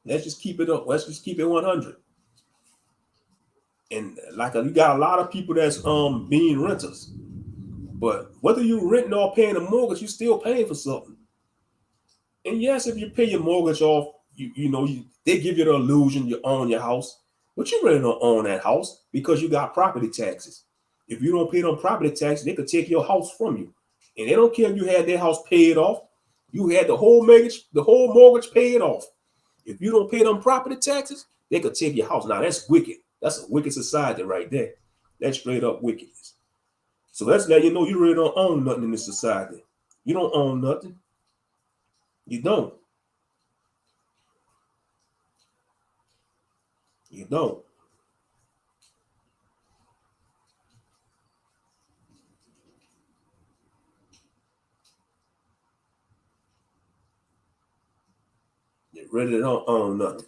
Let's just keep it up. Let's just keep it 100. And like you got a lot of people that's being renters. But whether you renting or paying a mortgage, you still paying for something. And yes, if you pay your mortgage off, they give you the illusion you own your house, but you really don't own that house because you got property taxes. If you don't pay them property taxes, they could take your house from you, and they don't care if you had their house paid off. You had the whole mortgage paid off. If you don't pay them property taxes, they could take your house. Now that's wicked. That's a wicked society right there. That's straight up wickedness. So let's let you know you really don't own nothing in this society. You don't own nothing. You don't. You don't. You really don't own nothing.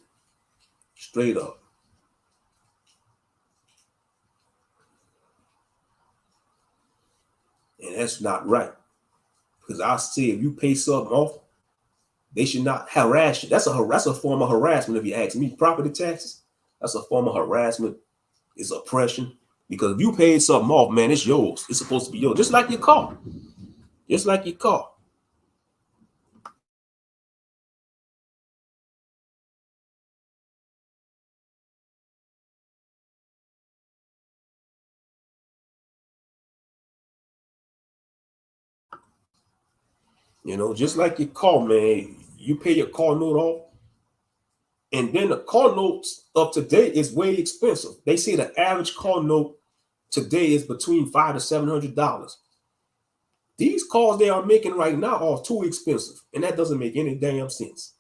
Straight up. And that's not right. Because I see if you pay something off, they should not harass you. That's a form of harassment if you ask me. Property taxes, that's a form of harassment. It's oppression. Because if you paid something off, man, it's yours. It's supposed to be yours. Just like your car. Just like your car. You know, just like your car, man. You pay your car note off, and then the car notes of today is way expensive. They say the average car note today is between $500 to $700. These cars they are making right now are too expensive, and that doesn't make any damn sense.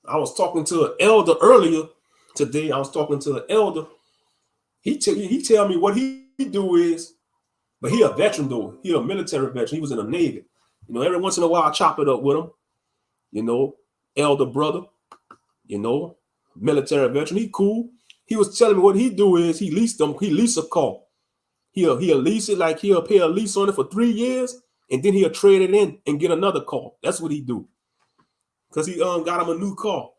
I was talking to an elder earlier today. I was talking to an elder. He tell me what he do is, but he a veteran though. He a military veteran. He was in the Navy. You know, every once in a while I chop it up with him. You know, elder brother. You know, military veteran. He cool. He was telling me what he do is he lease a car. He'll lease it, like he'll pay a lease on it for 3 years, and then he'll trade it in and get another car. That's what he do. Cause he got him a new car.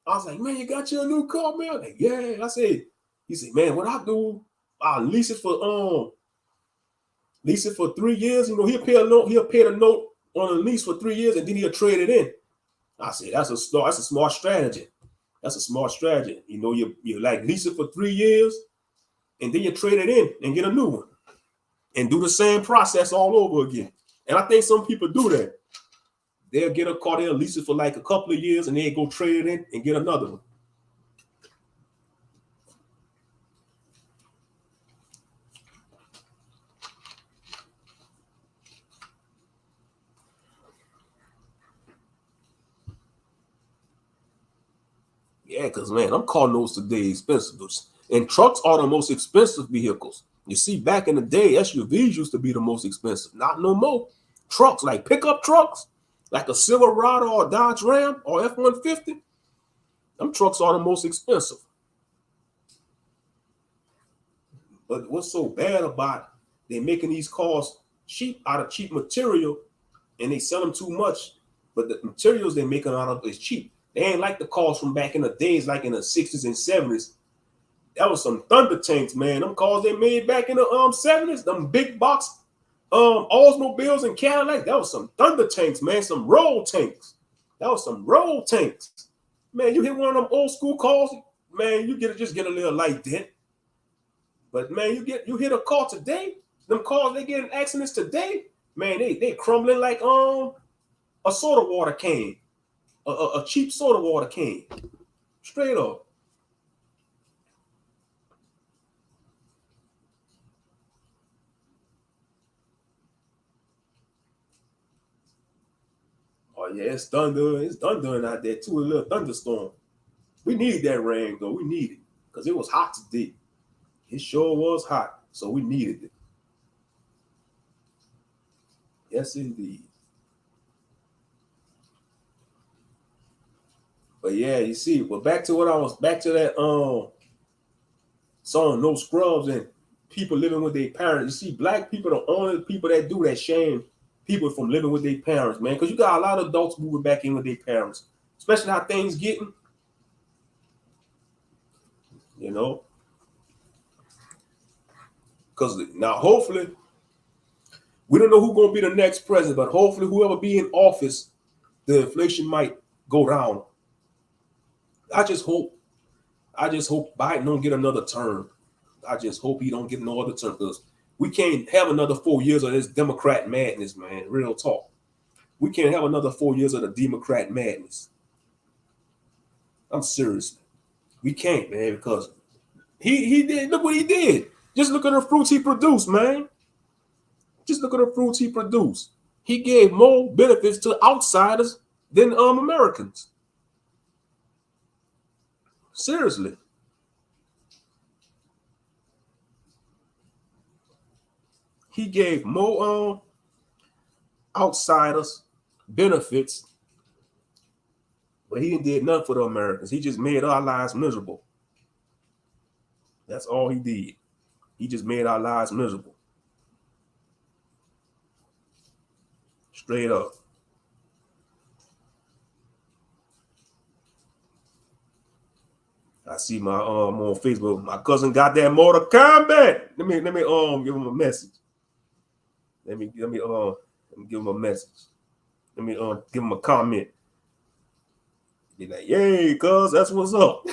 I was like, man, you got you a new car, man? Like, yeah. I said, he said, man, what I do, I lease it for 3 years. You know, he'll pay the note on a lease for 3 years, and then he'll trade it in. I said, that's a smart strategy. That's a smart strategy. You know, you like lease it for 3 years, and then you trade it in and get a new one, and do the same process all over again. And I think some people do that. They'll get a car, they'll lease it for like a couple of years, and then go trade it in and get another one. Yeah, because man, them car notes today expensive. And trucks are the most expensive vehicles. You see, back in the day, SUVs used to be the most expensive. Not no more. Trucks, like pickup trucks, like a Silverado or a Dodge Ram or F-150, them trucks are the most expensive. But what's so bad about it, they're making these cars cheap out of cheap material, and they sell them too much. But the materials they're making out of is cheap. They ain't like the cars from back in the days, like in the 60s and 70s. That was some thunder tanks, man. Them cars they made back in the 70s, them big box Oldsmobiles and Cadillacs, that was some thunder tanks, man. Some roll tanks. That was some roll tanks. Man, you hit one of them old school cars, man, you just get a little light dent. But man, you hit a car today, them cars they get in accidents today, man, they crumbling like a soda water can. A cheap soda water can. Straight up. Oh yeah, it's thundering out there too, a little thunderstorm. We need that rain though. We need it. Because it was hot today. It sure was hot. So we needed it. Yes, indeed. But yeah, you see, but back to that song, No Scrubs, and people living with their parents. You see, black people are the only people that do that shame people from living with their parents, man. Because you got a lot of adults moving back in with their parents, especially how things getting, you know. Because now, hopefully, we don't know who's going to be the next president, but hopefully, whoever be in office, the inflation might go down. I just hope Biden don't get another term. I just hope he don't get no other term, because we can't have another 4 years of this Democrat madness, man. Real talk. We can't have another 4 years of the Democrat madness. I'm serious. We can't, man, because he did. Look what he did. Just look at the fruits he produced, man. Just look at the fruits he produced. He gave more benefits to outsiders than Americans. Seriously. He gave more outsiders benefits, but he did nothing for the Americans. He just made our lives miserable. That's all he did. He just made our lives miserable. Straight up. I see my on Facebook. My cousin got that Mortal Kombat. Let me give him a message. Let me give him a message. Let me give him a comment. Be like, yay, cuz that's what's up.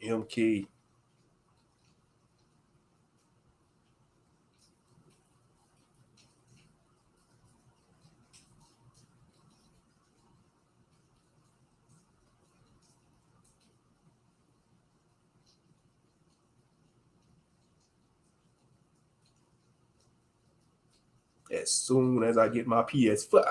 MK. As soon as I get my PS5.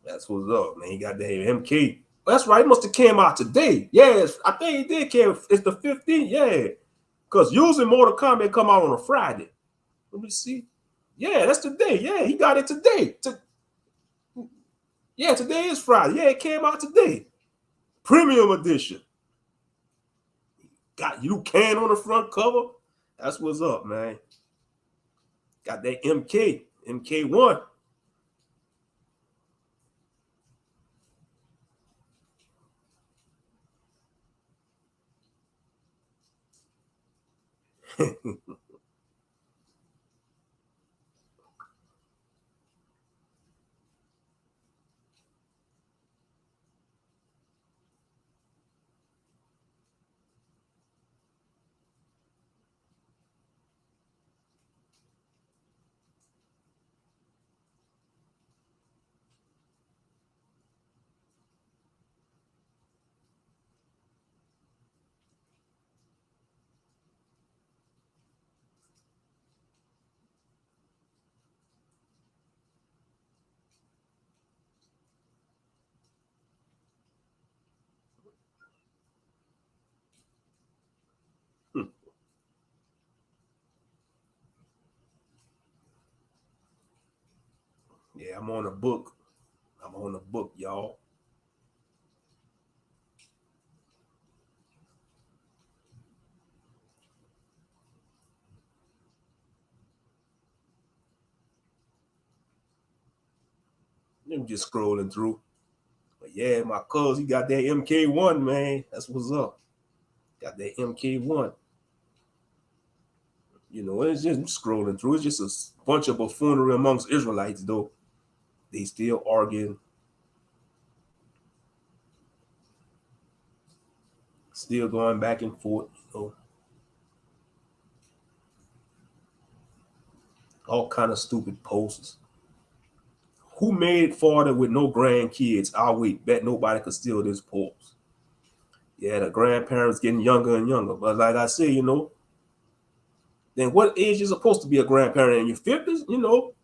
That's what's up, man. He got that MK. That's right. It must have came out today. Yes, I think it did came. It's the 15th. Yeah. Because usually Mortal Kombat come out on a Friday. Let me see. Yeah, that's today. Yeah, he got it today. Yeah, today is Friday. Yeah, it came out today. Premium edition. Got Liu Kang on the front cover. That's what's up, man. Got that MK1. Yeah, I'm on a book. I'm on a book, y'all. I'm just scrolling through. But yeah, my cuz, he got that MK1, man. That's what's up. Got that MK1. You know, it's just scrolling through. It's just a bunch of buffoonery amongst Israelites, though. They still arguing. Still going back and forth, you know. All kind of stupid posts. Who made father with no grandkids? I'll wait. Bet nobody could steal this post. Yeah, the grandparents getting younger and younger. But like I say, you know, then what age is supposed to be a grandparent? In your 50s? You know,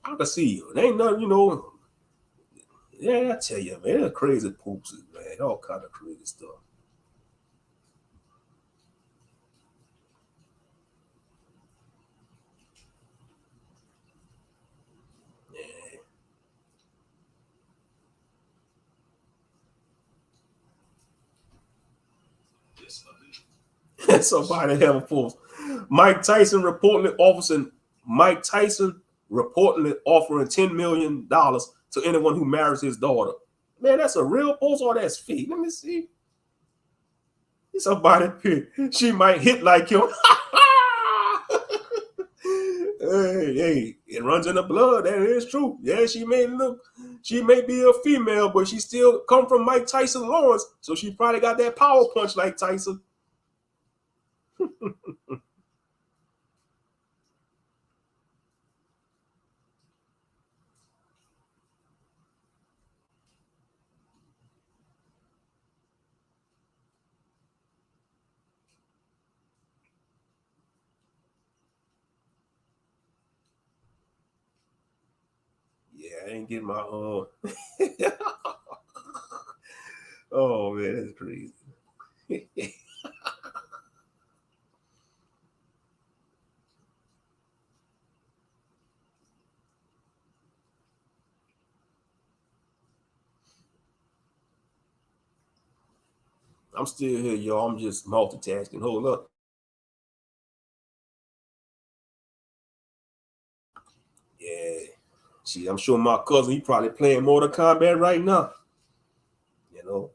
I can see you. It ain't nothing, you know. Yeah, I tell you, man, they're crazy posts, man. All kind of crazy stuff. Somebody have a post. Mike Tyson reportedly offering $10 million to anyone who marries his daughter. Man, that's a real post or that's fake? Let me see. Somebody pick. She might hit like him. Hey, it runs in the blood. That is true. Yeah, she may be a female, but she still come from Mike Tyson Lawrence, so she probably got that power punch like Tyson. Yeah, I ain't getting my oh man, that's crazy. I'm still here, y'all. I'm just multitasking. Hold up. Yeah. See, I'm sure my cousin, he probably playing Mortal Kombat right now. You know.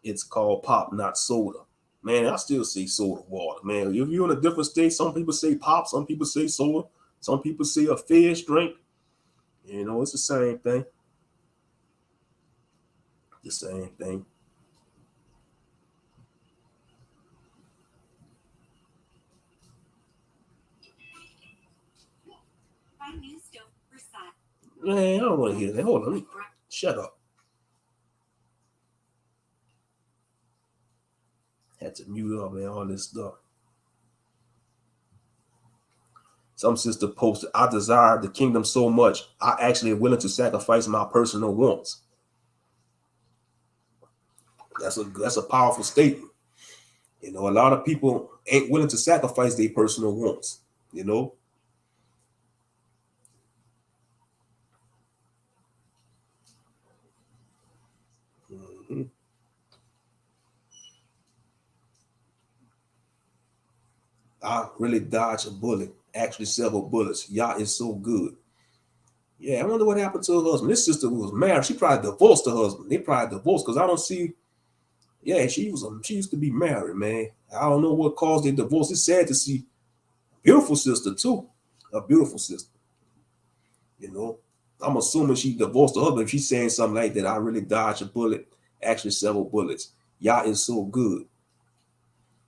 It's called pop, not soda. Man, I still say soda water. Man, if you're in a different state, some people say pop, some people say soda, some people say a fish drink. You know, it's the same thing. The same thing. Man, I don't want to hear that. Hold on. Shut up. Had to mute up, man, all this stuff. Some sister posted, I desire the kingdom so much, I actually am willing to sacrifice my personal wants. That's a powerful statement. You know, a lot of people ain't willing to sacrifice their personal wants, you know. Mm-hmm. I really dodged a bullet, actually several bullets. Y'all is so good. Yeah, I wonder what happened to her husband. This sister was married. She probably divorced her husband. They probably divorced because I don't see. Yeah, she used to be married, man. I don't know what caused their divorce. It's sad to see. Beautiful sister too, a beautiful sister. You know, I'm assuming she divorced her husband. If she's saying something like that, I really dodged a bullet, actually several bullets. Y'all is so good.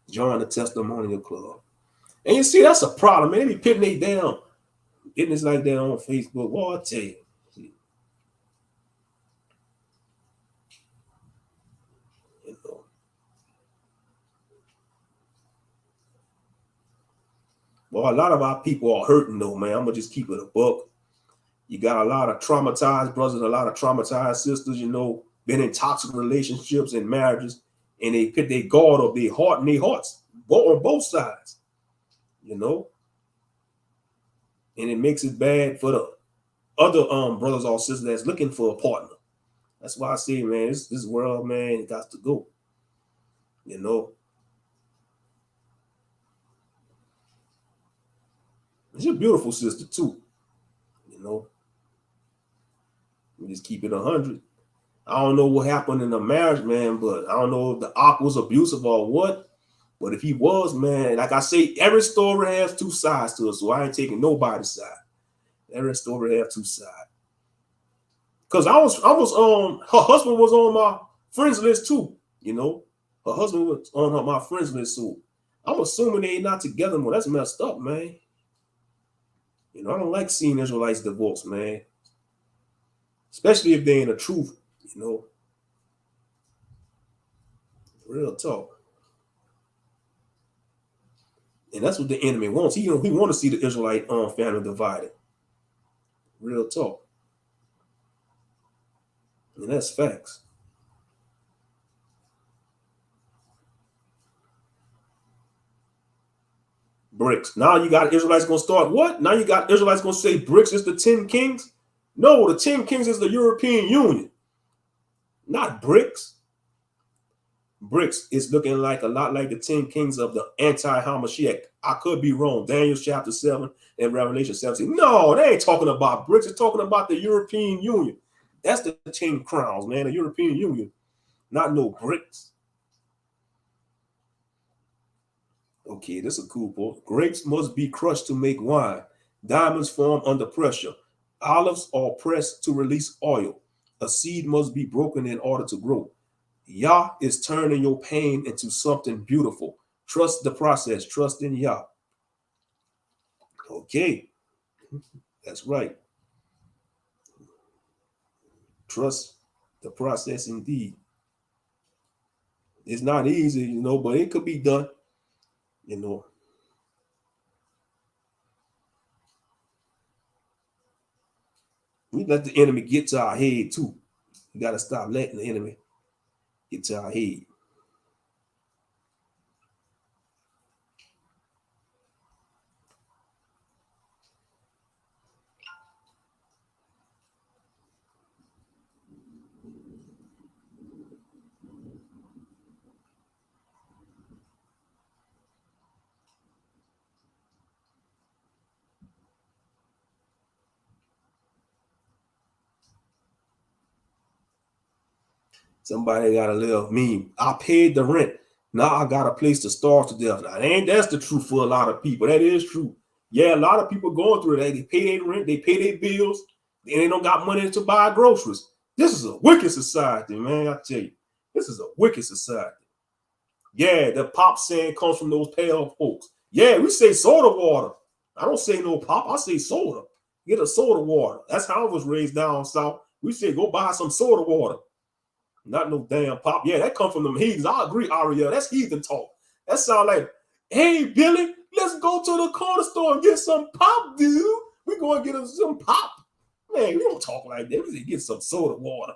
Join the testimonial club. And you see, that's a problem, man. They be pitting they down, getting this like that on Facebook. Well, I tell you. You know. Well, a lot of our people are hurting though, man. I'm gonna just keep it a buck. You got a lot of traumatized brothers, a lot of traumatized sisters, you know, been in toxic relationships and marriages, and they put their guard up their heart and their hearts on both sides, you know. And it makes it bad for the other brothers or sisters that's looking for a partner. That's why I say, man, this world, man, it got to go. You know. She's a beautiful sister too. You know. We just keep it 100. I don't know what happened in the marriage, man, but I don't know if the Ark was abusive or what. But if he was, man, like I say, every story has two sides to it, so I ain't taking nobody's side. Every story has two sides. Cause I was her husband was on my friends list too. You know, her husband was on my friends list, so I'm assuming they not together more. That's messed up, man. You know, I don't like seeing Israelites divorce, man. Especially if they ain't the truth, you know. Real talk. And that's what the enemy wants. He want to see the Israelite family divided. Real talk. And that's facts. BRICS. Now you got Israelites gonna start what? Now you got Israelites gonna say BRICS is the 10 kings? No, the 10 kings is the European Union, not BRICS. Bricks is looking like a lot like the 10 kings of the anti-Hamashiach. I could be wrong. Daniel chapter 7 and Revelation 17. No, they ain't talking about bricks. They're talking about the European Union. That's the 10 crowns, man. The European Union, not no bricks. Okay, this is a cool point. Grapes must be crushed to make wine. Diamonds form under pressure. Olives are pressed to release oil. A seed must be broken in order to grow. Yah is turning your pain into something beautiful. Trust the process. Trust in Yah. Okay, that's right. Trust the process indeed. It's not easy, but it could be done, you know. We let the enemy get to our head too. You got to stop letting the enemy get to our head. Somebody got a little meme. I paid the rent. Now I got a place to starve to death. Now, that's the truth for a lot of people. That is true. Yeah, a lot of people going through that. They pay their rent, they pay their bills, and they don't got money to buy groceries. This is a wicked society, man. I tell you, this is a wicked society. Yeah, the pop saying comes from those pale folks. Yeah, we say soda water. I don't say no pop. I say soda. Get a soda water. That's how I was raised down south. We say go buy some soda water. Not no damn pop. Yeah, that come from them heathens. I agree, Ariel. That's heathen talk. That sound like, hey, Billy, let's go to the corner store and get some pop, dude. We going to get us some pop. Man, we don't talk like that. We just get some soda water.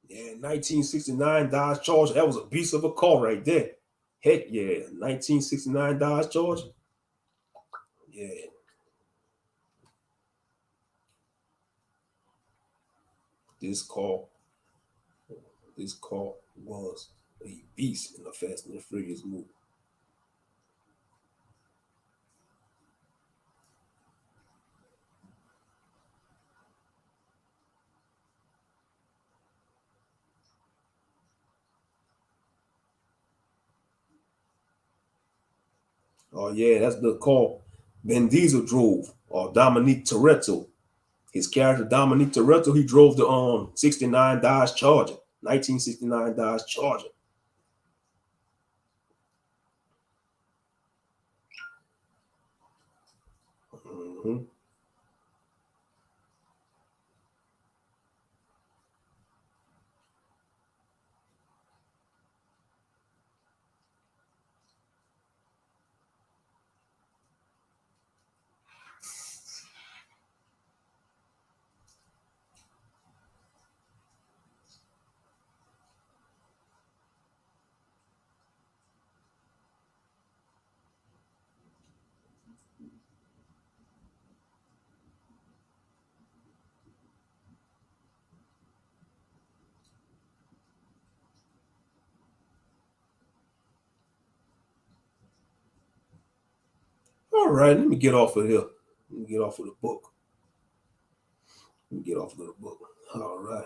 Yeah, 1969 Dodge Charger. That was a beast of a car right there. Heck yeah, 1969 Dodge Charger. Yeah. This car, this car was a beast in the Fast and the Furious movie. Oh yeah, that's the car Vin Diesel drove, or Dominique Toretto. His character Dominique Toretto, he drove the 69 Dodge Charger, 1969 Dodge Charger. Mm-hmm. All right, let me get off of here. Let me get off of the book. Let me get off of the book. All right.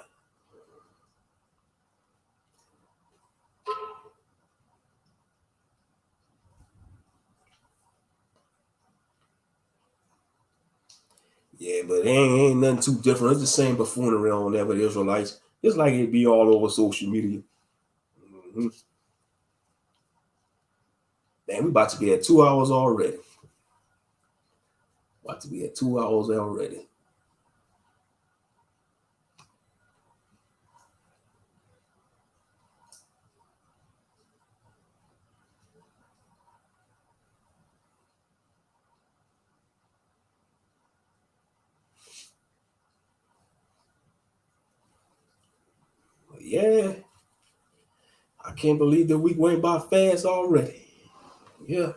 Yeah, but ain't nothing too different. It's the same buffoonery on there with the Israelites. Just like it be all over social media. Mm-hmm. Man, we about to be at 2 hours already. About to be at 2 hours already. But yeah, I can't believe the week went by fast already. Yeah.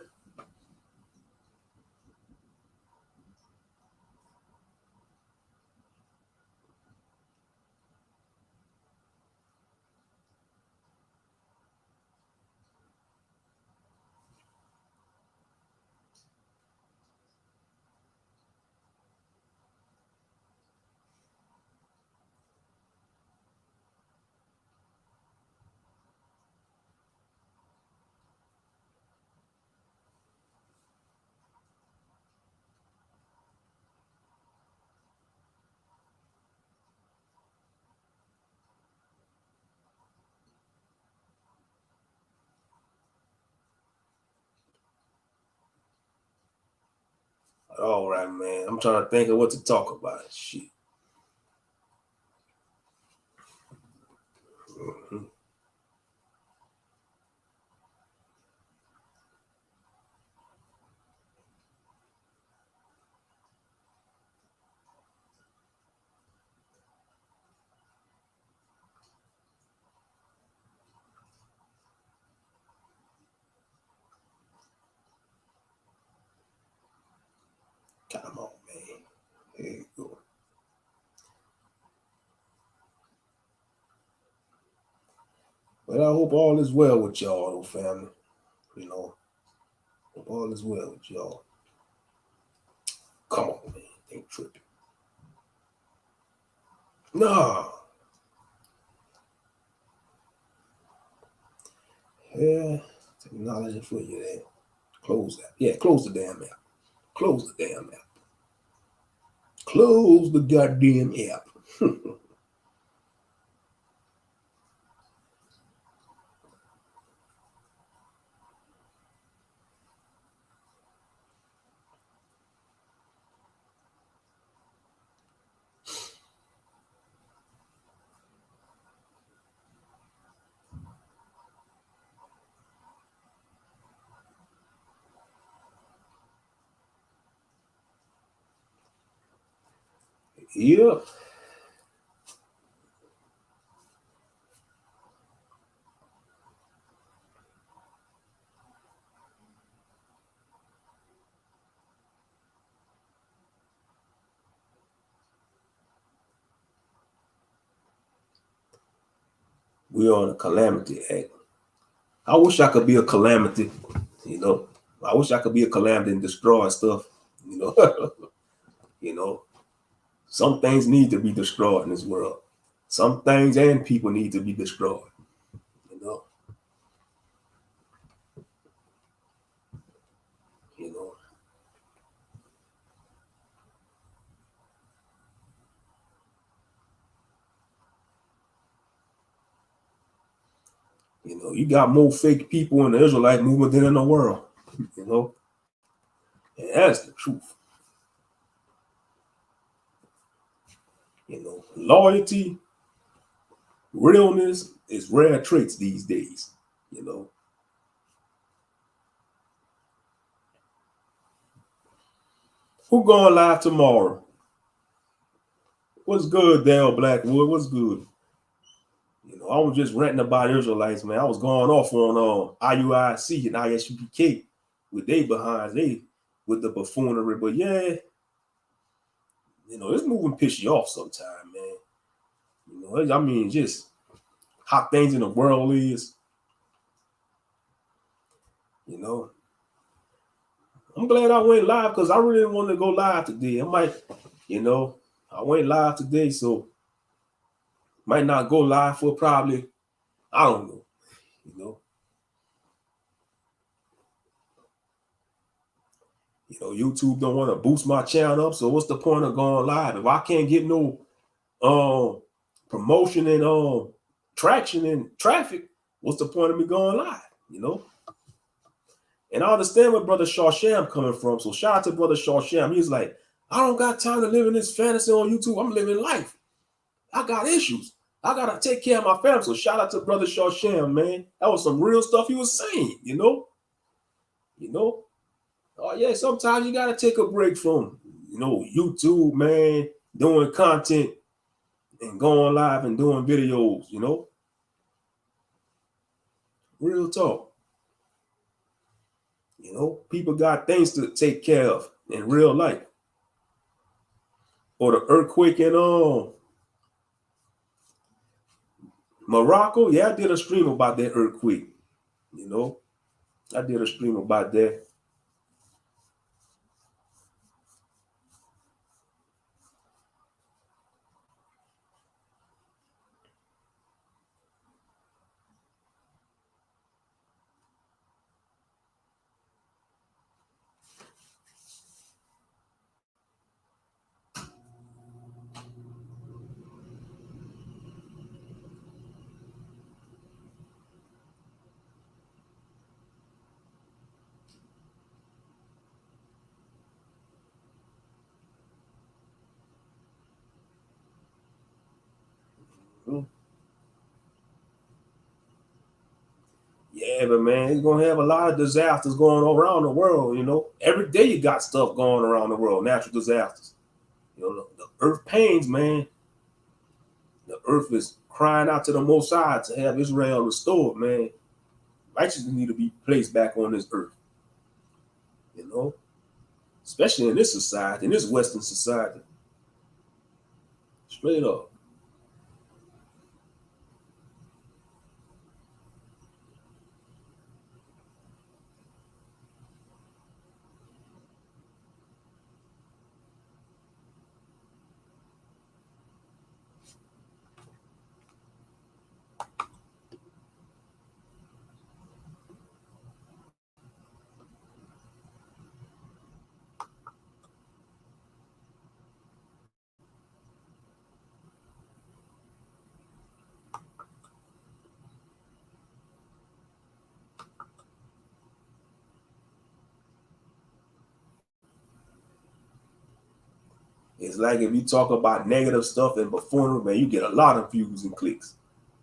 All right, man. I'm trying to think of what to talk about. Shit. Mhm. Come on, man. There you go. But I hope all is well with y'all, family. You know, hope all is well with y'all. Come on, man. Ain't tripping. Nah. Yeah. Technology for you there. Close that. Yeah, close the damn app. Close the damn app. Close the goddamn app. Yeah. We're on a calamity act. I wish I could be a calamity, you know. I wish I could be a calamity and destroy stuff, you know. You know, some things need to be destroyed in this world. Some things and people need to be destroyed, you know. You know, you got more fake people in the Israelite movement than in the world, you know. And that's the truth. You know, loyalty, realness is rare traits these days, you know. Who going live tomorrow? What's good, Dale Blackwood? What's good? You know, I was just ranting about Israelites, man. I was going off on IUIC and ISUPK with they behinds, they with the buffoonery. But yeah, it's moving piss you off sometime, man. I mean, just how things in the world is, you know. I'm glad I went live because I really wanted to go live today. I might, I went live today, so might not go live for probably, I don't know, you know. YouTube don't want to boost my channel up, so what's the point of going live if I can't get no promotion and traction and traffic? What's the point of me going live? And I understand where Brother Shawsham coming from. So shout out to Brother Shawsham. He's like, I don't got time to live in this fantasy on YouTube. I'm living life. I got issues. I gotta take care of my family. So shout out to Brother Shawsham, man. That was some real stuff he was saying, Oh yeah, sometimes you gotta take a break from, YouTube, man, doing content and going live and doing videos, Real talk. People got things to take care of in real life. Or the earthquake in Morocco. Yeah, I did a stream about that earthquake. I did a stream about that. Yeah, but man, it's gonna have a lot of disasters going around the world. Every day you got stuff going around the world, natural disasters. The earth pains, man. The earth is crying out to the Most High to have Israel restored, man. Righteousness need to be placed back on this earth. Especially in this society, in this Western society. Straight up. It's like if you talk about negative stuff and buffoonery, man, you get a lot of views and clicks.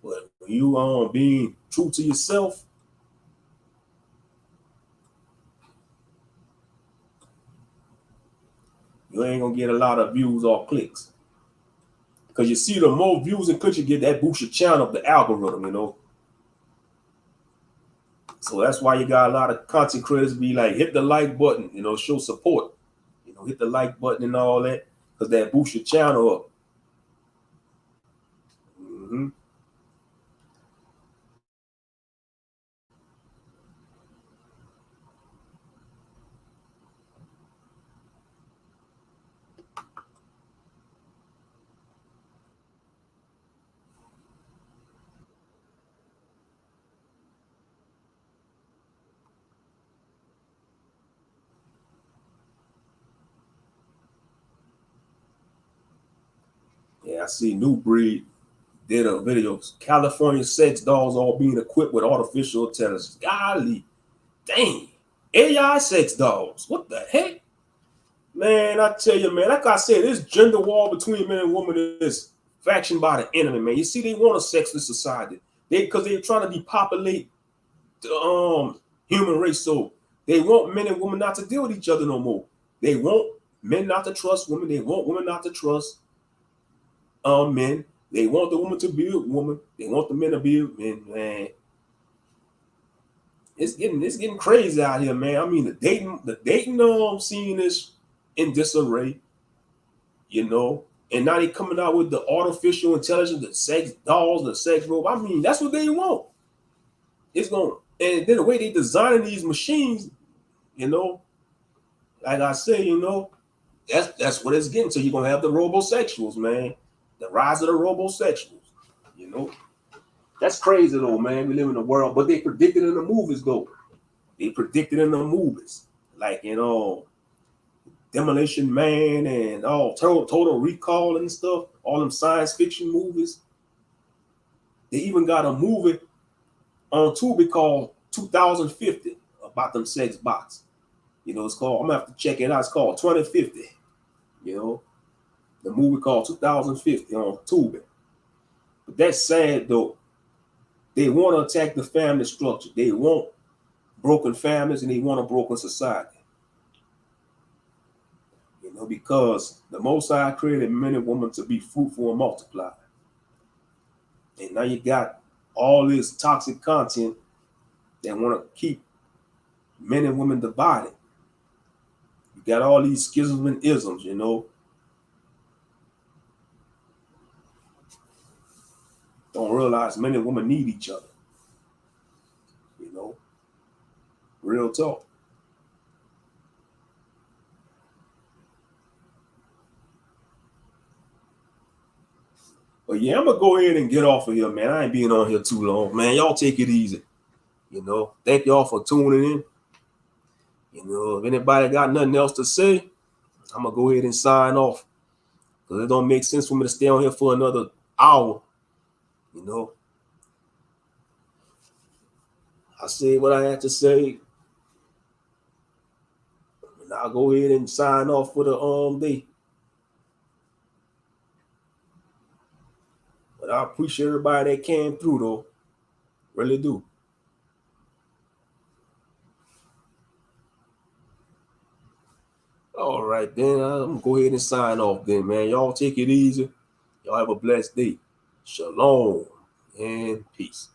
But when you being true to yourself, you ain't gonna get a lot of views or clicks. Because you see, the more views and clicks you get, that boosts your channel up the algorithm, So that's why you got a lot of content creators be like, hit the like button, show support. Hit the like button and all that, because that boosts your channel up. Mm-hmm. Yeah, I see New Breed did a video. California sex dolls all being equipped with artificial intelligence. Golly, dang. AI sex dolls. What the heck? Man, I tell you, man, like I said, this gender war between men and women is faction by the enemy, man. You see, they want a sexless society. Because they're trying to depopulate the human race. So they want men and women not to deal with each other no more. They want men not to trust women. They want women not to trust men. They want the woman to be a woman. They want the men to be men, man. It's getting crazy out here, man. I mean, the dating scene is in disarray, and now they coming out with the artificial intelligence, the sex dolls, the sex robot. I mean, that's what they want. It's going, and then the way they designing these machines, like I say, you know, that's what it's getting to. You're gonna have the robosexuals, man. The rise of the robosexuals. You know, that's crazy though, man. We live in a world, but they predicted in the movies though. They predicted in the movies, like you know, Demolition Man and Total Recall and stuff. All them science fiction movies. They even got a movie on Tubi called 2050 about them sex bots. You know, it's called. I'm gonna have to check it out. It's called 2050. You know, the movie called 2050 on Tubi. But that's sad though. They want to attack the family structure. They want broken families and they want a broken society. You know, because the Most High created men and women to be fruitful and multiply. And now you got all this toxic content that want to keep men and women divided. You got all these schisms and isms, you know. Don't realize men and women need each other. You know, real talk. But yeah, I'm gonna go ahead and get off of here, man. I ain't being on here too long, man. Y'all take it easy. You know, thank y'all for tuning in. You know, if anybody got nothing else to say, I'm gonna go ahead and sign off because it don't make sense for me to stay on here for another hour. You know, I said what I had to say, and I'll go ahead and sign off for the day. But I appreciate everybody that came through, though. Really do. All right, then. I'm going to go ahead and sign off then, man. Y'all take it easy. Y'all have a blessed day. Shalom and peace.